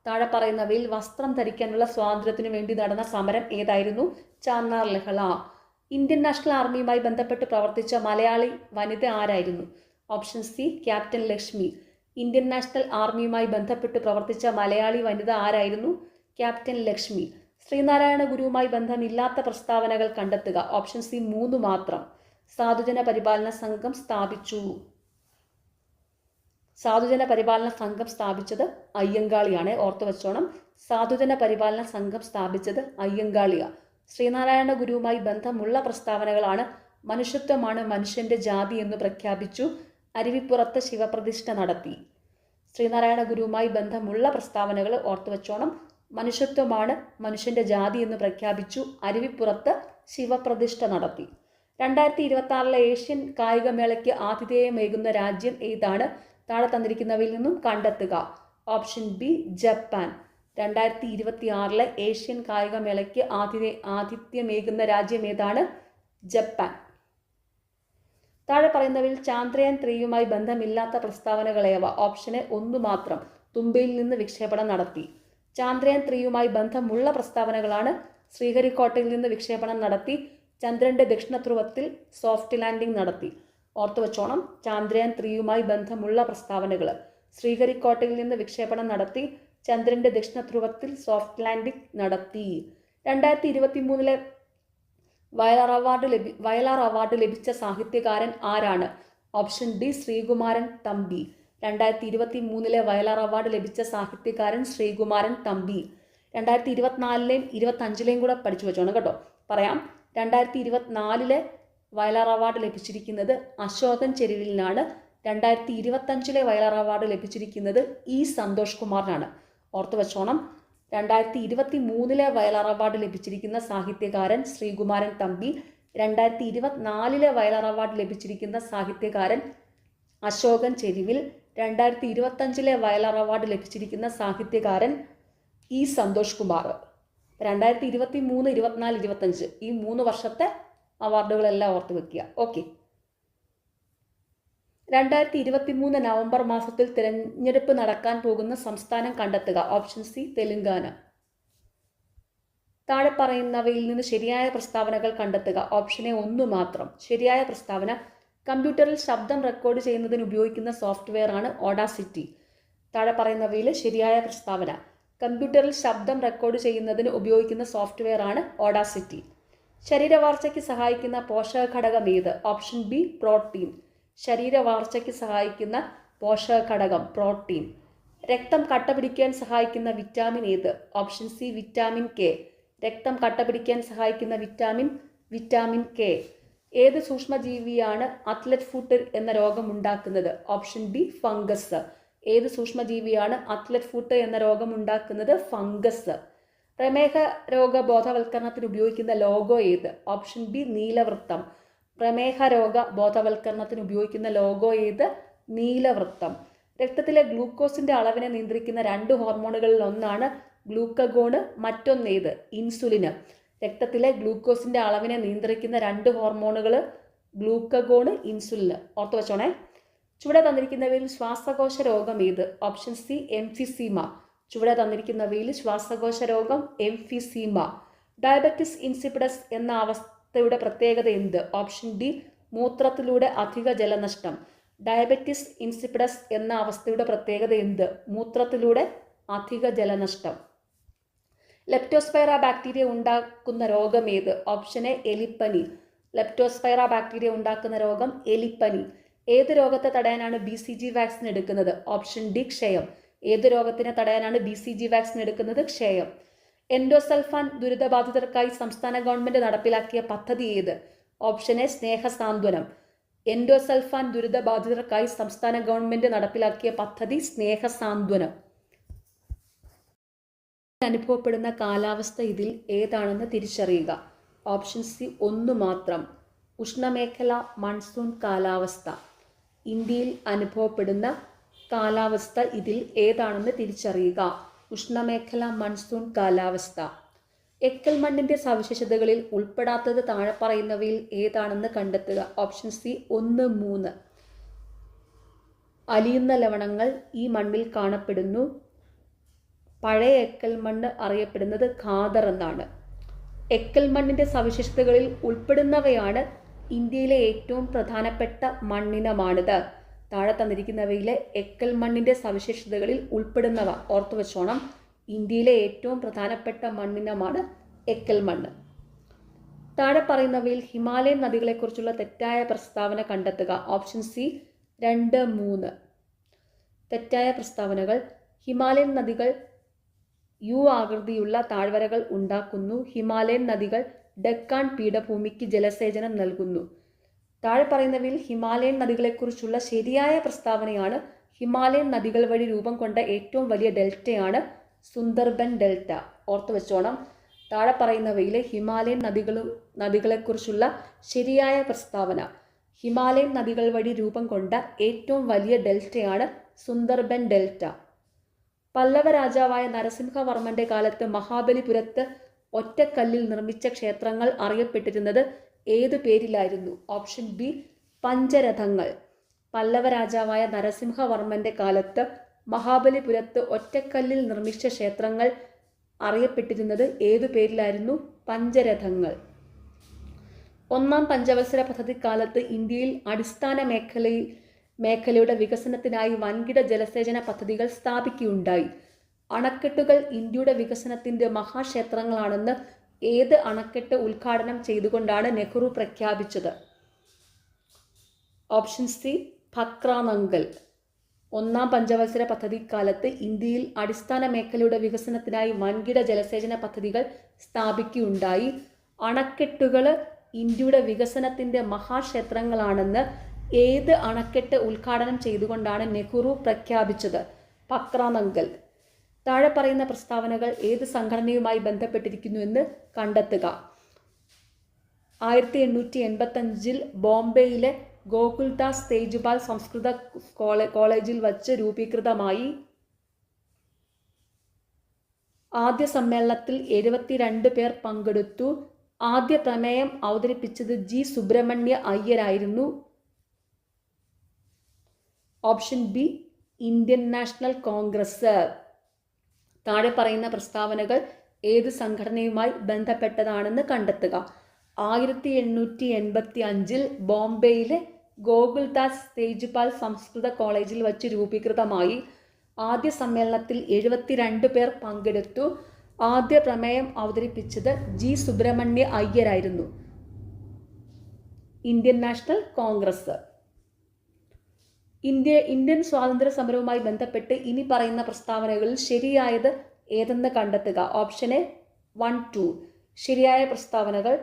താഴെ പറയുന്നവയിൽ വസ്ത്രം ധരിക്കാനുള്ള സ്വാതന്ത്ര്യത്തിനു വേണ്ടി നടന്ന സമരം ഏതായിരുന്നു? ചാന്നാർ ലഹള. ഇന്ത്യൻ നാഷണൽ ആർമിയുമായി ബന്ധപ്പെട്ട് പ്രവർത്തിച്ച മലയാളി വനിത ആരായിരുന്നു? Option C captain Lakshmi. Indian national ആർമിയുമായി ബന്ധപ്പെട്ട് പ്രവർത്തിച്ച മലയാളി വനിത ആരായിരുന്നു? ക്യാപ്റ്റൻ ലക്ഷ്മി. ശ്രീനാരായണ ഗുരുവുമായി ബന്ധമില്ലാത്ത പ്രസ്താവനകൾ കണ്ടെത്തുക. ഓപ്ഷൻ സി 3 മാത്രം. സാധുജന പരിപാലന സംഘം സ്ഥാപിച്ചു. സാധുജന പരിപാലന സംഘം സ്ഥാപിച്ചത് അയ്യങ്കാളിയാണ്. ഓർത്തു വെച്ചോണം. സാധുജന പരിപാലന സംഘം സ്ഥാപിച്ചത് അയ്യങ്കാളിയാണ്. ശ്രീനാരായണ ഗുരുവുമായി ബന്ധമുള്ള പ്രസ്താവനകളാണ്. മനുഷ്യത്വമാണ് മനുഷ്യന്റെ ജാതി എന്ന് പ്രഖ്യാപിച്ചു. അരുവിപ്പുറത്ത് ശിവപ്രതിഷ്ഠ നടത്തി. ശ്രീനാരായണ ഗുരുവുമായി ബന്ധമുള്ള പ്രസ്താവനകൾ ഓർത്തു വെച്ചോണം. മനുഷ്യത്വമാണ് മനുഷ്യന്റെ ജാതി എന്ന് പ്രഖ്യാപിച്ചു. അരുവിപ്പുറത്ത് ശിവപ്രതിഷ്ഠ നടത്തി. 2026 ഏഷ്യൻ കായികമേളയ്ക്ക് ആതിഥേയമേകുന്ന രാജ്യം ഏതാണ്? താഴെ തന്നിരിക്കുന്നവയിൽ നിന്നും കണ്ടെത്തുക. Option B Japan. 2026 ഏഷ്യൻ കായികമേളയ്ക്ക് ആതിഥ്യമേകുന്ന രാജ്യം ഏതാണ്? ജപ്പാൻ. താഴെ പറയുന്നവയിൽ ചാന്ദ്രയാൻ 3യുമായി ബന്ധമില്ലാത്ത പ്രസ്താവനകളേവ? ഓപ്ഷൻ എ 1 മാത്രം. തുമ്പയിൽ നിന്ന് വിക്ഷേപണം നടത്തി. ചാന്ദ്രയാൻ 3യുമായി ബന്ധമുള്ള പ്രസ്താവനകളാണ്. ശ്രീഹരിക്കോട്ടയിൽ നിന്ന് വിക്ഷേപണം നടത്തി. ചന്ദ്രന്റെ ദക്ഷിണ ധ്രുവത്തിൽ സോഫ്റ്റ് ലാൻഡിംഗ് നടത്തി. ഓർത്തു വെച്ചോണം. ചാന്ദ്രയാൻ 3യുമായി ബന്ധമുള്ള പ്രസ്താവനകൾ. ശ്രീഹരിക്കോട്ടയിൽ നിന്ന് വിക്ഷേപണം നടത്തി. ചന്ദ്രന്റെ ദക്ഷിണ ധ്രുവത്തിൽ സോഫ്റ്റ് ലാൻഡിംഗ് നടത്തി. 2023 വയലാർ അവാർഡ് ലഭിച്ച സാഹിത്യകാരൻ ആരാണ്? Option D Sreekumaran Thampi. 2023 Vayalar award ലഭിച്ച സാഹിത്യകാരൻ ശ്രീകുമാരൻ തമ്പി. 2024 25 കൂടെ പഠിച്ചു വെച്ചോണം കേട്ടോ. പറയാം. 2024 വയലാർ അവാർഡ് ലഭിച്ചിരിക്കുന്നത് അശോകൻ ചെരുവിലിനാണ്. 2025 വയലാർ അവാർഡ് ലഭിച്ചിരിക്കുന്നത് ഇ സന്തോഷ് കുമാറിനാണ്. ഓർത്തു വെച്ചോണം. 2023 വയലാർ അവാർഡ് ലഭിച്ചിരിക്കുന്ന സാഹിത്യകാരൻ ശ്രീകുമാരൻ തമ്പി. 2024 വയലാർ അവാർഡ് ലഭിച്ചിരിക്കുന്ന സാഹിത്യകാരൻ അശോകൻ ചെരുവിൽ. 2025 വയലാർ അവാർഡ് ലഭിച്ചിരിക്കുന്ന സാഹിത്യകാരൻ ഇ സന്തോഷ് കുമാർ. 2023, 24, 25 ഈ 3 വർഷത്തെ അവാർഡുകളെല്ലാം ഓർത്ത് വെക്കുക. ഓക്കെ. 2023 നവംബർ മാസത്തിൽ തിരഞ്ഞെടുപ്പ് നടക്കാൻ പോകുന്ന സംസ്ഥാനം കണ്ടെത്തുക. Option C Telangana. താഴെ പറയുന്നവയിൽ നിന്ന് ശരിയായ പ്രസ്താവനകൾ കണ്ടെത്തുക. ഓപ്ഷൻ എ 1 മാത്രം. ശരിയായ പ്രസ്താവന. കമ്പ്യൂട്ടറിൽ ശബ്ദം റെക്കോർഡ് ചെയ്യുന്നതിന് ഉപയോഗിക്കുന്ന സോഫ്റ്റ്വെയർ ആണ് ഓഡാസിറ്റി. താഴെ പറയുന്നവയിൽ ശരിയായ പ്രസ്താവന. കമ്പ്യൂട്ടറിൽ ശബ്ദം റെക്കോർഡ് ചെയ്യുന്നതിന് ഉപയോഗിക്കുന്ന സോഫ്റ്റ്വെയർ ആണ് ഓഡാസിറ്റി. ശരീരവാർച്ചയ്ക്ക് സഹായിക്കുന്ന പോഷക ഘടകം ഏത്? Option B protein. ശരീരവാർച്ചയ്ക്ക് സഹായിക്കുന്ന പോഷക ഘടകം പ്രോട്ടീൻ. രക്തം കട്ടപിടിക്കാൻ സഹായിക്കുന്ന വിറ്റാമിൻ ഏത്? Option C vitamin K. രക്തം കട്ടപിടിക്കാൻ സഹായിക്കുന്ന വിറ്റാമിൻ കെ. ഏത് സൂക്ഷ്മജീവിയാണ് അത്ലറ്റ് ഫുട്ട് എന്ന രോഗം ഉണ്ടാക്കുന്നത്? Option B fungus. ഏത് സൂക്ഷ്മജീവിയാണ് അത്ലറ്റ് ഫുട്ട് എന്ന രോഗം ഉണ്ടാക്കുന്നത്? ഫംഗസ്. പ്രമേഹ രോഗ ബോധവൽക്കരണത്തിന് ഉപയോഗിക്കുന്ന ലോഗോ ഏത്? ഓപ്ഷൻ ബി നീലവൃത്തം. പ്രമേഹ രോഗ ബോധവൽക്കരണത്തിന് ഉപയോഗിക്കുന്ന ലോഗോ ഏത്? നീലവൃത്തം. രക്തത്തിലെ ഗ്ലൂക്കോസിന്റെ അളവിനെ നിയന്ത്രിക്കുന്ന 2 ഹോർമോണുകളിൽ ഒന്നാണ് ഗ്ലൂക്കഗോണ്, മറ്റൊന്നേത്? ഇൻസുലിന്. രക്തത്തിലെ ഗ്ലൂക്കോസിന്റെ അളവിനെ നിയന്ത്രിക്കുന്ന 2 ഹോർമോണുകൾ ഗ്ലൂക്കഗോണ്, ഇൻസുലിന്. ഓർത്തു വെച്ചോണേ. ചുവടെ തന്നിരിക്കുന്നവയിൽ ശ്വാസകോശ രോഗം ഏത്? Option C emphysema. ചുവടെ തന്നിരിക്കുന്നവയിൽ ശ്വാസകോശ രോഗം എംഫിസീമ. ഡയബറ്റിസ് ഇൻസിപ്പിഡസ് എന്ന അവസ്ഥയുടെ പ്രത്യേകത എന്ത്? ഓപ്ഷൻ ഡി മൂത്രത്തിലൂടെ അധിക ജലനഷ്ടം. ഡയബറ്റിസ് ഇൻസിപ്പിഡസ് എന്ന അവസ്ഥയുടെ പ്രത്യേകത എന്ത്? മൂത്രത്തിലൂടെ അധിക ജലനഷ്ടം. ലെപ്റ്റോസ്പൈറ ബാക്ടീരിയ ഉണ്ടാക്കുന്ന രോഗം ഏത്? ഓപ്ഷൻ എ എലിപ്പനി. ലെപ്റ്റോസ്പൈറ ബാക്ടീരിയ ഉണ്ടാക്കുന്ന രോഗം എലിപ്പനി. ഏത് രോഗത്തെ തടയാനാണ് BCG വാക്സിൻ എടുക്കുന്നത്? ഓപ്ഷൻ ഡി ക്ഷയം. ഏത് രോഗത്തിനെ തടയാനാണ് BCG വാക്സിൻ എടുക്കുന്നത്? ക്ഷയം. എൻഡോസൾഫാൻ ദുരിതബാധിതർക്കായി സംസ്ഥാന ഗവൺമെന്റ് നടപ്പിലാക്കിയ പദ്ധതി ഏത്? Option A Snehasanthwanam. എൻഡോസൾഫാൻ ദുരിതബാധിതർക്കായി സംസ്ഥാന ഗവൺമെന്റ് നടപ്പിലാക്കിയ പദ്ധതി സ്നേഹസാന്ത്വനം. അനുഭവപ്പെടുന്ന കാലാവസ്ഥ ഇതിൽ ഏതാണെന്ന് തിരിച്ചറിയുക. ഓപ്ഷൻ സി ഒന്ന് മാത്രം. ഉഷ്ണമേഖല മൺസൂൺ കാലാവസ്ഥ. ഇന്ത്യയിൽ അനുഭവപ്പെടുന്ന കാലാവസ്ഥ ഇതിൽ ഏതാണെന്ന് തിരിച്ചറിയുക. ഉഷ്ണമേഖല മൺസൂൺ കാലാവസ്ഥ. എക്കൽ മണ്ണിന്റെ സവിശേഷതകളിൽ ഉൾപ്പെടാത്തത് താഴെ പറയുന്നവയിൽ ഏതാണെന്ന് കണ്ടെത്തുക. Option C 1, 3. അലിയുന്ന ലവണങ്ങൾ ഈ മണ്ണിൽ കാണപ്പെടുന്നു. പഴയ എക്കൽ മണ്ണ് അറിയപ്പെടുന്നത് ഖാദർ എന്നാണ്. എക്കൽ മണ്ണിന്റെ സവിശേഷതകളിൽ ഉൾപ്പെടുന്നവയാണ് ഇന്ത്യയിലെ ഏറ്റവും പ്രധാനപ്പെട്ട മണ്ണിനമാണിത്. താഴെ തന്നിരിക്കുന്നവയിലെ എക്കൽ മണ്ണിന്റെ സവിശേഷതകളിൽ ഉൾപ്പെടുന്നവ ഓർത്തു വെച്ചോണം. ഇന്ത്യയിലെ ഏറ്റവും പ്രധാനപ്പെട്ട മണ്ണിനമാണ് എക്കൽ മണ്ണ്. താഴെ പറയുന്നവയിൽ ഹിമാലയൻ നദികളെക്കുറിച്ചുള്ള തെറ്റായ പ്രസ്താവന കണ്ടെത്തുക. Option C 2, 3. തെറ്റായ പ്രസ്താവനകൾ. ഹിമാലയൻ നദികൾ യു ആകൃതിയുള്ള താഴ്വരകൾ ഉണ്ടാക്കുന്നു. ഹിമാലയൻ നദികൾ ഡെക്കാൻ പീഠഭൂമിക്ക് ജലസേചനം നൽകുന്നു. താഴെ പറയുന്നവയിൽ ഹിമാലയൻ നദികളെക്കുറിച്ചുള്ള ശരിയായ പ്രസ്താവനയാണ് ഹിമാലയൻ നദികൾ വഴി രൂപം കൊണ്ട ഏറ്റവും വലിയ ഡെൽറ്റയാണ് സുന്ദർബൻ ഡെൽറ്റ. ഓർത്തു വെച്ചോണം. താഴെ പറയുന്നവയിലെ ഹിമാലയൻ നദികളെക്കുറിച്ചുള്ള ശരിയായ പ്രസ്താവന ഹിമാലയൻ നദികൾ വഴി രൂപം കൊണ്ട ഏറ്റവും വലിയ ഡെൽറ്റയാണ് സുന്ദർബൻ ഡെൽറ്റ. പല്ലവ രാജാവായ നരസിംഹവർമ്മന്റെ കാലത്ത് മഹാബലിപുരത്ത് ഒറ്റക്കല്ലിൽ നിർമ്മിച്ച ക്ഷേത്രങ്ങൾ അറിയപ്പെട്ടിരുന്നത് ഏതു പേരിലായിരുന്നു? Option B പഞ്ചരഥങ്ങൾ. പല്ലവ രാജാവായ നരസിംഹവർമ്മന്റെ കാലത്ത് മഹാബലിപുരത്ത് ഒറ്റക്കല്ലിൽ നിർമ്മിച്ച ക്ഷേത്രങ്ങൾ അറിയപ്പെട്ടിരുന്നത് ഏതു പേരിലായിരുന്നു? പഞ്ചരഥങ്ങൾ. 1-ാം പഞ്ചവത്സര പദ്ധതിക്കാലത്ത് ഇന്ത്യയിൽ അടിസ്ഥാന മേഖലയുടെ വികസനത്തിനായി വൻകിട ജലസേചന പദ്ധതികൾ സ്ഥാപിക്കുകയുണ്ടായി. അണക്കെട്ടുകൾ ഇന്ത്യയുടെ വികസനത്തിന്റെ മഹാക്ഷേത്രങ്ങളാണെന്ന് ഏത് അണക്കെട്ട് ഉദ്ഘാടനം ചെയ്തുകൊണ്ടാണ് നെഹ്റു പ്രഖ്യാപിച്ചത്? Option C Bhakra Nangal. 1-ാം പഞ്ചവത്സര പദ്ധതിക്കാലത്ത് ഇന്ത്യയിൽ അടിസ്ഥാന മേഖലയുടെ വികസനത്തിനായി വൻകിട ജലസേചന പദ്ധതികൾ സ്ഥാപിക്കുകയുണ്ടായി. അണക്കെട്ടുകൾ ഇന്ത്യയുടെ വികസനത്തിന്റെ മഹാക്ഷേത്രങ്ങളാണെന്ന് ഏത് അണക്കെട്ട് ഉദ്ഘാടനം ചെയ്തുകൊണ്ടാണ് നെഹ്റു പ്രഖ്യാപിച്ചത്? ഭക്രാനങ്കൽ. താഴെ പറയുന്ന പ്രസ്താവനകൾ ഏത് സംഘടനയുമായി ബന്ധപ്പെട്ടിരിക്കുന്നു എന്ന് കണ്ടെത്തുക. 1885 ബോംബെയിലെ ഗോകുൽദാസ് തേജ്പാൽ സംസ്കൃത കോളേജിൽ വച്ച് രൂപീകൃതമായി. ആദ്യ സമ്മേളനത്തിൽ 72 പേർ പങ്കെടുത്തു. ആദ്യ പ്രമേയം അവതരിപ്പിച്ചത് ജി സുബ്രഹ്മണ്യ അയ്യരായിരുന്നു. Option B Indian national Congress. താഴെ പറയുന്ന പ്രസ്താവനകൾ ഏത് സംഘടനയുമായി ബന്ധപ്പെട്ടതാണെന്ന് കണ്ടെത്തുക. 1885 ബോംബെയിലെ ഗോകുൽദാസ് തേജ്പാൽ സംസ്കൃത കോളേജിൽ വച്ച് രൂപീകൃതമായി. ആദ്യ സമ്മേളനത്തിൽ 72 പേർ പങ്കെടുത്തു. ആദ്യ പ്രമേയം അവതരിപ്പിച്ചത് ജി സുബ്രഹ്മണ്യ അയ്യരായിരുന്നു. Indian national Congress. ഇന്ത്യൻ സ്വാതന്ത്ര്യ സമരവുമായി ബന്ധപ്പെട്ട് ഇനി പറയുന്ന പ്രസ്താവനകളിൽ ശരിയായത് ഏതെന്ന് കണ്ടെത്തുക. Option A 1, 2. ശരിയായ പ്രസ്താവനകൾ.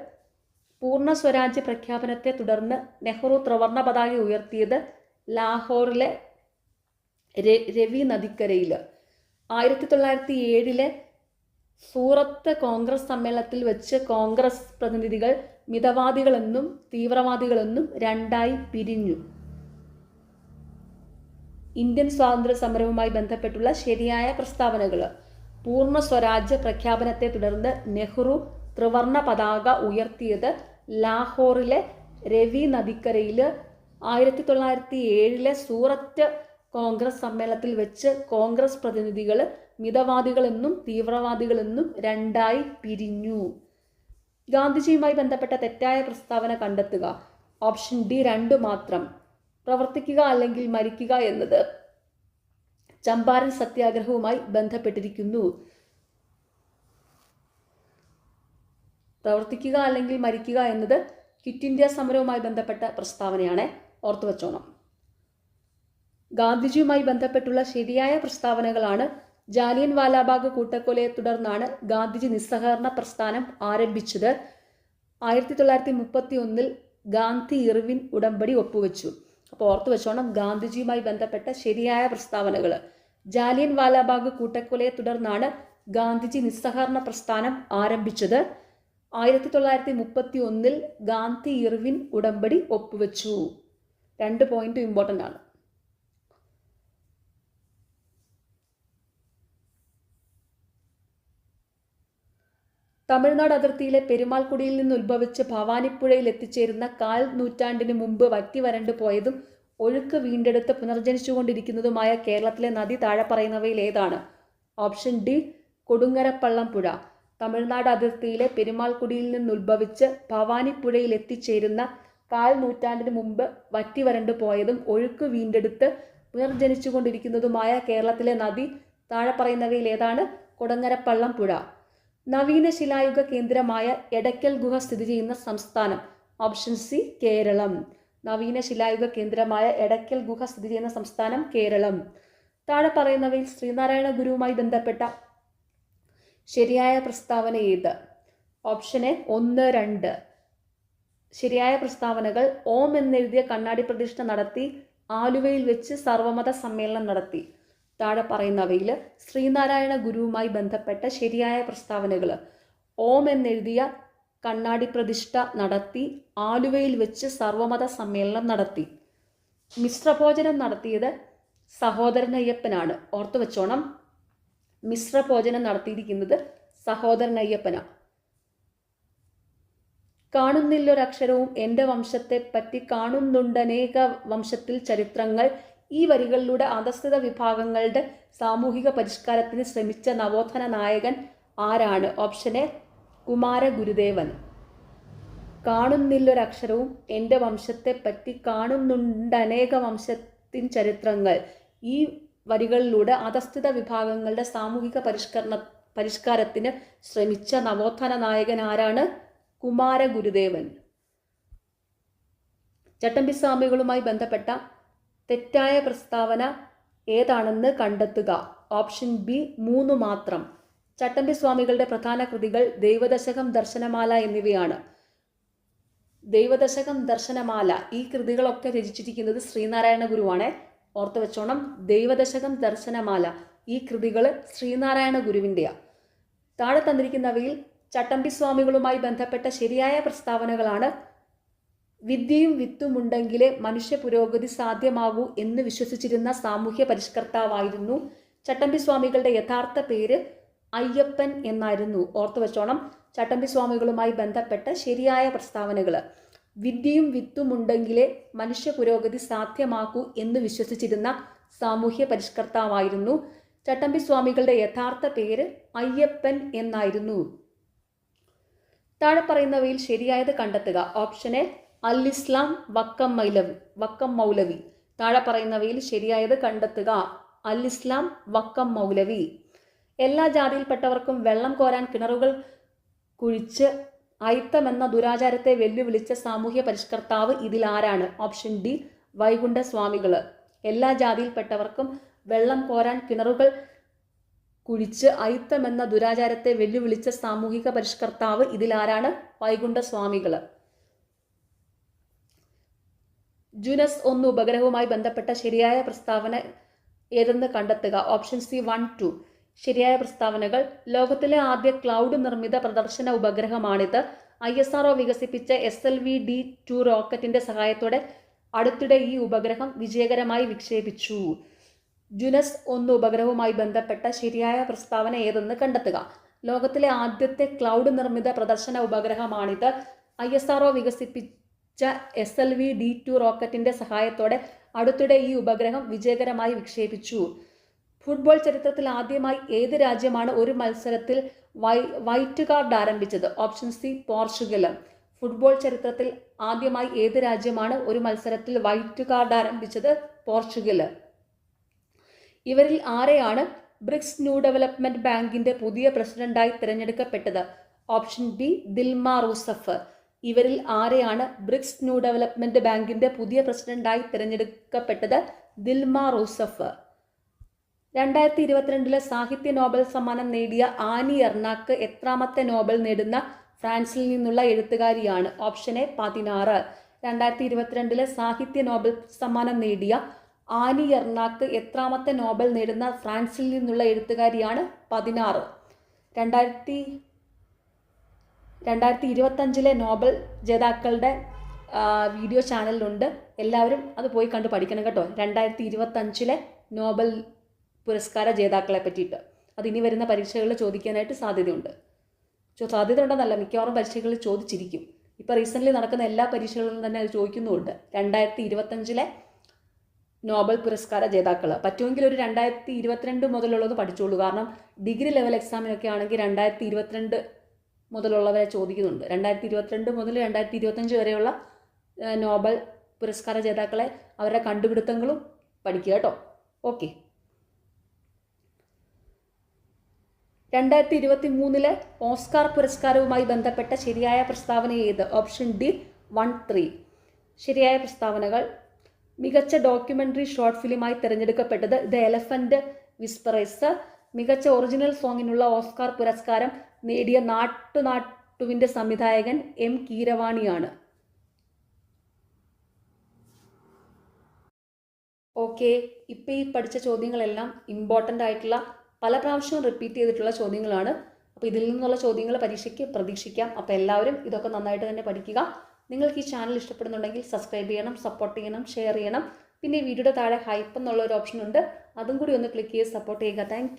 പൂർണ്ണ സ്വരാജ്യ പ്രഖ്യാപനത്തെ തുടർന്ന് നെഹ്റു ത്രിവർണ്ണ പതാക ഉയർത്തിയത് ലാഹോറിലെ രവി നദിക്കരയിൽ. 1907 സൂറത്ത് കോൺഗ്രസ് സമ്മേളനത്തിൽ വെച്ച് കോൺഗ്രസ് പ്രതിനിധികൾ മിതവാദികളെന്നും തീവ്രവാദികളെന്നും രണ്ടായി പിരിഞ്ഞു. ഇന്ത്യൻ സ്വാതന്ത്ര്യ സമരവുമായി ബന്ധപ്പെട്ടുള്ള ശരിയായ പ്രസ്താവനകൾ. പൂർണ്ണ സ്വരാജ്യ പ്രഖ്യാപനത്തെ തുടർന്ന് നെഹ്റു ത്രിവർണ പതാക ഉയർത്തിയത് ലാഹോറിലെ രവി നദിക്കരയിൽ 1907 സൂറത്ത് കോൺഗ്രസ് സമ്മേളനത്തിൽ വെച്ച് കോൺഗ്രസ് പ്രതിനിധികൾ മിതവാദികളെന്നും തീവ്രവാദികളെന്നും രണ്ടായി പിരിഞ്ഞു. ഗാന്ധിജിയുമായി ബന്ധപ്പെട്ട തെറ്റായ പ്രസ്താവന കണ്ടെത്തുക. ഓപ്ഷൻ ഡി 2 മാത്രം. പ്രവർത്തിക്കുക അല്ലെങ്കിൽ മരിക്കുക എന്നത് ചമ്പാരൻ സത്യാഗ്രഹവുമായി ബന്ധപ്പെട്ടിരിക്കുന്നു. പ്രവർത്തിക്കുക അല്ലെങ്കിൽ മരിക്കുക എന്നത് ക്വിറ്റ് ഇന്ത്യ സമരവുമായി ബന്ധപ്പെട്ട പ്രസ്താവനയാണ്. ഓർത്തു വച്ചോണം. ഗാന്ധിജിയുമായി ബന്ധപ്പെട്ടുള്ള ശരിയായ പ്രസ്താവനകളാണ്: ജാലിയൻ വാലാബാഗ് കൂട്ടക്കൊലയെ തുടർന്നാണ് ഗാന്ധിജി നിസ്സഹകരണ പ്രസ്ഥാനം ആരംഭിച്ചത്. 1931 ഗാന്ധി ഇർവിൻ ഉടമ്പടി ഒപ്പുവെച്ചു. അപ്പോൾ ഓർത്തു വെച്ചോണം ഗാന്ധിജിയുമായി ബന്ധപ്പെട്ട ശരിയായ പ്രസ്താവനകൾ. ജാലിയൻ വാലാബാഗ് കൂട്ടക്കൊലയെ തുടർന്നാണ് ഗാന്ധിജി നിസ്സഹകരണ പ്രസ്ഥാനം ആരംഭിച്ചത്. 1931 ഗാന്ധി ഇർവിൻ ഉടമ്പടി ഒപ്പുവെച്ചു. 2 പോയിന്റ് ഇമ്പോർട്ടൻ്റ് ആണ്. തമിഴ്നാട് അതിർത്തിയിലെ പെരുമാൾക്കുടിയിൽ നിന്ന് ഉത്ഭവിച്ച് ഭവാനിപ്പുഴയിൽ എത്തിച്ചേരുന്ന 1/4 നൂറ്റാണ്ടിന് മുമ്പ് വറ്റി വരണ്ടു പോയതും ഒഴുക്ക് വീണ്ടെടുത്ത് പുനർജനിച്ചുകൊണ്ടിരിക്കുന്നതുമായ കേരളത്തിലെ നദി താഴെ പറയുന്നവയിൽ ഏതാണ്? ഓപ്ഷൻ ഡി കൊടുങ്ങരപ്പള്ളം പുഴ. തമിഴ്നാട് അതിർത്തിയിലെ പെരുമാൾക്കുടിയിൽ നിന്ന് ഉത്ഭവിച്ച് ഭവാനിപ്പുഴയിൽ എത്തിച്ചേരുന്ന 1/4 നൂറ്റാണ്ടിന് മുമ്പ് വറ്റി വരണ്ടു പോയതും ഒഴുക്ക് വീണ്ടെടുത്ത് പുനർജനിച്ചുകൊണ്ടിരിക്കുന്നതുമായ കേരളത്തിലെ നദി താഴെ പറയുന്നവയിൽ ഏതാണ്? കൊടുങ്ങരപ്പള്ളം പുഴ. നവീന ശിലായുഗ കേന്ദ്രമായ എടയ്ക്കൽ ഗുഹ സ്ഥിതി ചെയ്യുന്ന സംസ്ഥാനം? Option C Keralam. നവീന ശിലായുഗ കേന്ദ്രമായ എടയ്ക്കൽ ഗുഹ സ്ഥിതി ചെയ്യുന്ന സംസ്ഥാനം കേരളം. താഴെ പറയുന്നവയിൽ ശ്രീനാരായണ ഗുരുവുമായി ബന്ധപ്പെട്ട ശരിയായ പ്രസ്താവന ഏത്? Option A 1, 2. ശരിയായ പ്രസ്താവനകൾ: ഓം എന്നെഴുതിയ കണ്ണാടി പ്രതിഷ്ഠ നടത്തി, ആലുവയിൽ വെച്ച് സർവമത സമ്മേളനം നടത്തി. താഴെ പറയുന്നവയിൽ ശ്രീനാരായണ ഗുരുവുമായി ബന്ധപ്പെട്ട ശരിയായ പ്രസ്താവനകൾ: ഓം എന്നെഴുതിയ കണ്ണാടി പ്രതിഷ്ഠ നടത്തി, ആലുവയിൽ വെച്ച് സർവമത സമ്മേളനം നടത്തി. മിശ്രഭോജനം നടത്തിയത് സഹോദരൻ അയ്യപ്പനാണ്. ഓർത്തു വെച്ചോണം, മിശ്രഭോജനം നടത്തിയിരിക്കുന്നത് സഹോദരൻ അയ്യപ്പനാണ്. കാണുന്നില്ലൊരക്ഷരവും എൻ്റെ വംശത്തെ പറ്റി കാണുന്നുണ്ടനേക വംശത്തിൽ ചരിത്രങ്ങൾ. ഈ വരികളിലൂടെ അധസ്ഥിത വിഭാഗങ്ങളുടെ സാമൂഹിക പരിഷ്കാരത്തിന് ശ്രമിച്ച നവോത്ഥാന നായകൻ ആരാണ്? Option A Kumaragurudevan. കാണുന്നില്ലൊരക്ഷരവും എൻ്റെ വംശത്തെ പറ്റി കാണുന്നുണ്ടനേക വംശത്തിൻ ചരിത്രങ്ങൾ. ഈ വരികളിലൂടെ അധസ്ഥിത വിഭാഗങ്ങളുടെ സാമൂഹിക പരിഷ്കാരത്തിന് ശ്രമിച്ച നവോത്ഥാന നായകൻ ആരാണ്? കുമാരഗുരുദേവൻ. ചട്ടമ്പിസ്വാമികളുമായി ബന്ധപ്പെട്ട തെറ്റായ പ്രസ്താവന ഏതാണെന്ന് കണ്ടെത്തുക. ഓപ്ഷൻ ബി 3 മാത്രം. ചട്ടമ്പിസ്വാമികളുടെ പ്രധാന കൃതികൾ ദൈവദശകം, ദർശനമാല എന്നിവയാണ്. ദൈവദശകം, ദർശനമാല ഈ കൃതികളൊക്കെ രചിച്ചിരിക്കുന്നത് ശ്രീനാരായണ ഗുരുവാണ്. ഓർത്തു വെച്ചോണം, ദൈവദശകം, ദർശനമാല ഈ കൃതികൾ ശ്രീനാരായണ ഗുരുവിൻ്റെയാണ്. താഴെ തന്നിരിക്കുന്നവയിൽ ചട്ടമ്പിസ്വാമികളുമായി ബന്ധപ്പെട്ട ശരിയായ പ്രസ്താവനകളാണ്: വിദ്യയും വിത്തുമുണ്ടെങ്കിലേ മനുഷ്യ പുരോഗതി സാധ്യമാകൂ എന്ന് വിശ്വസിച്ചിരുന്ന സാമൂഹ്യ പരിഷ്കർത്താവായിരുന്നു. ചട്ടമ്പിസ്വാമികളുടെ യഥാർത്ഥ പേര് അയ്യപ്പൻ എന്നായിരുന്നു. ഓർത്തു വെച്ചോണം, ചട്ടമ്പിസ്വാമികളുമായി ബന്ധപ്പെട്ട ശരിയായ പ്രസ്താവനകൾ: വിദ്യയും വിത്തുമുണ്ടെങ്കിലേ മനുഷ്യ പുരോഗതി സാധ്യമാക്കൂ എന്ന് വിശ്വസിച്ചിരുന്ന സാമൂഹ്യ പരിഷ്കർത്താവായിരുന്നു. ചട്ടമ്പിസ്വാമികളുടെ യഥാർത്ഥ പേര് അയ്യപ്പൻ എന്നായിരുന്നു. താഴെ പറയുന്നവയിൽ ശരിയായത് കണ്ടെത്തുക. ഓപ്ഷൻ എ അൽ ഇസ്ലാം വക്കം മൗലവി. താഴെ പറയുന്നവയിൽ ശരിയായത് കണ്ടെത്തുക. അൽ ഇസ്ലാം വക്കം മൗലവി. എല്ലാ ജാതിയിൽപ്പെട്ടവർക്കും വെള്ളം കോരാൻ കിണറുകൾ കുഴിച്ച് അയിത്തമെന്ന ദുരാചാരത്തെ വെല്ലുവിളിച്ച സാമൂഹ്യ പരിഷ്കർത്താവ് ഇതിൽ ആരാണ്? Option D Vaikunda Swamikal. എല്ലാ ജാതിയിൽപ്പെട്ടവർക്കും വെള്ളം കോരാൻ കിണറുകൾ കുഴിച്ച് അയിത്തമെന്ന ദുരാചാരത്തെ വെല്ലുവിളിച്ച സാമൂഹിക പരിഷ്കർത്താവ് ഇതിൽ ആരാണ്? വൈകുണ്ഠസ്വാമികൾ. ജുനസ് 1 ഉപഗ്രഹവുമായി ബന്ധപ്പെട്ട ശരിയായ പ്രസ്താവന ഏതെന്ന് കണ്ടെത്തുക. Option C 1, 2. ശരിയായ പ്രസ്താവനകൾ. ലോകത്തിലെ ആദ്യ ക്ലൗഡ് നിർമ്മിത പ്രദർശന ഉപഗ്രഹമാണിത്. ISRO വികസിപ്പിച്ച SLV-D2 റോക്കറ്റിന്റെ സഹായത്തോടെ അടുത്തിടെ ഈ ഉപഗ്രഹം വിജയകരമായി വിക്ഷേപിച്ചു. ജുനസ് 1 ഉപഗ്രഹവുമായി ബന്ധപ്പെട്ട ശരിയായ പ്രസ്താവന ഏതെന്ന് കണ്ടെത്തുക. ലോകത്തിലെ ആദ്യത്തെ ക്ലൗഡ് നിർമ്മിത പ്രദർശന ഉപഗ്രഹമാണിത്. ISRO വികസിപ്പിച്ച SLV-D2 റോക്കറ്റിന്റെ സഹായത്തോടെ അടുത്തിടെ ഈ ഉപഗ്രഹം വിജയകരമായി വിക്ഷേപിച്ചു. ഫുട്ബോൾ ചരിത്രത്തിൽ ആദ്യമായി ഏത് രാജ്യമാണ് ഒരു മത്സരത്തിൽ വൈറ്റ് കാർഡ് ആരംഭിച്ചത്? Option C Portugal. ഫുട്ബോൾ ചരിത്രത്തിൽ ആദ്യമായി ഏത് രാജ്യമാണ് ഒരു മത്സരത്തിൽ വൈറ്റ് കാർഡ് ആരംഭിച്ചത്? പോർച്ചുഗൽ. ഇവരിൽ ആരെയാണ് ബ്രിക്സ് ന്യൂ ഡെവലപ്മെന്റ് ബാങ്കിന്റെ പുതിയ പ്രസിഡന്റായി തിരഞ്ഞെടുക്കപ്പെട്ടത്? Option B Dilma Rousseff. ഇവരിൽ ആരെയാണ് ബ്രിക്സ് ന്യൂ ഡെവലപ്മെന്റ് ബാങ്കിന്റെ പുതിയ പ്രസിഡന്റായി തിരഞ്ഞെടുക്കപ്പെട്ടത്? Dilma Rousseff. 2022 സാഹിത്യ നോബൽ സമ്മാനം നേടിയ ആനി എർണാക്ക് എത്രാമത്തെ നോബൽ നേടുന്ന ഫ്രാൻസിൽ നിന്നുള്ള എഴുത്തുകാരിയാണ്? Option A 16. 2022 സാഹിത്യ നോബൽ സമ്മാനം നേടിയ ആനി എർണാക്ക് എത്രാമത്തെ നോബൽ നേടുന്ന ഫ്രാൻസിൽ നിന്നുള്ള എഴുത്തുകാരിയാണ്? 16. 2025 നോബൽ ജേതാക്കളുടെ വീഡിയോ ചാനലിലുണ്ട്. എല്ലാവരും അത് പോയി കണ്ട് പഠിക്കണം കേട്ടോ. 2025 നോബൽ പുരസ്കാര ജേതാക്കളെ പറ്റിയിട്ട് അതിനി വരുന്ന പരീക്ഷകളിൽ ചോദിക്കാനായിട്ട് സാധ്യതയുണ്ട്. സാധ്യതയുണ്ടെന്നല്ല, മിക്കവാറും പരീക്ഷകളിൽ ചോദിച്ചിരിക്കും. ഇപ്പോൾ റീസെൻ്റ്ലി നടക്കുന്ന എല്ലാ പരീക്ഷകളിലും തന്നെ അത് ചോദിക്കുന്നുമുണ്ട്. 2025 നോബൽ പുരസ്കാര ജേതാക്കൾ. പറ്റുമെങ്കിൽ ഒരു 2022 മുതലുള്ളത് പഠിച്ചോളൂ. കാരണം ഡിഗ്രി ലെവൽ എക്സാമിനൊക്കെ ആണെങ്കിൽ 2022 മുതലുള്ളവരെ ചോദിക്കുന്നുണ്ട്. 2022 മുതൽ 2025 വരെയുള്ള നോബൽ പുരസ്കാര ജേതാക്കളെ അവരുടെ കണ്ടുപിടുത്തങ്ങളും പഠിക്കുക കേട്ടോ. ഓക്കെ. 2023 ഓസ്കാർ പുരസ്കാരവുമായി ബന്ധപ്പെട്ട ശരിയായ പ്രസ്താവന ഏത്? Option D 1, 3. ശരിയായ പ്രസ്താവനകൾ. മികച്ച ഡോക്യുമെൻ്ററി ഷോർട്ട് ഫിലിമായി തിരഞ്ഞെടുക്കപ്പെട്ടത് ദ എലഫന്റ് വിസ്പറേഴ്സ്. മികച്ച ഒറിജിനൽ സോങ്ങിനുള്ള ഓസ്കാർ പുരസ്കാരം നേടിയ നാട്ടുവിൻ്റെ സംവിധായകൻ M. കീരവാണിയാണ്. ഓക്കെ, ഇപ്പോൾ ഈ പഠിച്ച ചോദ്യങ്ങളെല്ലാം ഇമ്പോർട്ടൻ്റ് ആയിട്ടുള്ള പല പ്രാവശ്യവും റിപ്പീറ്റ് ചെയ്തിട്ടുള്ള ചോദ്യങ്ങളാണ്. അപ്പോൾ ഇതിൽ നിന്നുള്ള ചോദ്യങ്ങൾ പരീക്ഷയ്ക്ക് പ്രതീക്ഷിക്കാം. അപ്പോൾ എല്ലാവരും ഇതൊക്കെ നന്നായിട്ട് തന്നെ പഠിക്കുക. നിങ്ങൾക്ക് ഈ ചാനൽ ഇഷ്ടപ്പെടുന്നുണ്ടെങ്കിൽ സബ്സ്ക്രൈബ് ചെയ്യണം, സപ്പോർട്ട് ചെയ്യണം, ഷെയർ ചെയ്യണം. പിന്നെ ഈ വീഡിയോയുടെ താഴെ ഹൈപ്പ് എന്നുള്ള ഒരു ഓപ്ഷൻ ഉണ്ട്, അതും കൂടി ഒന്ന് ക്ലിക്ക് ചെയ്ത് സപ്പോർട്ട് ചെയ്യുക. താങ്ക്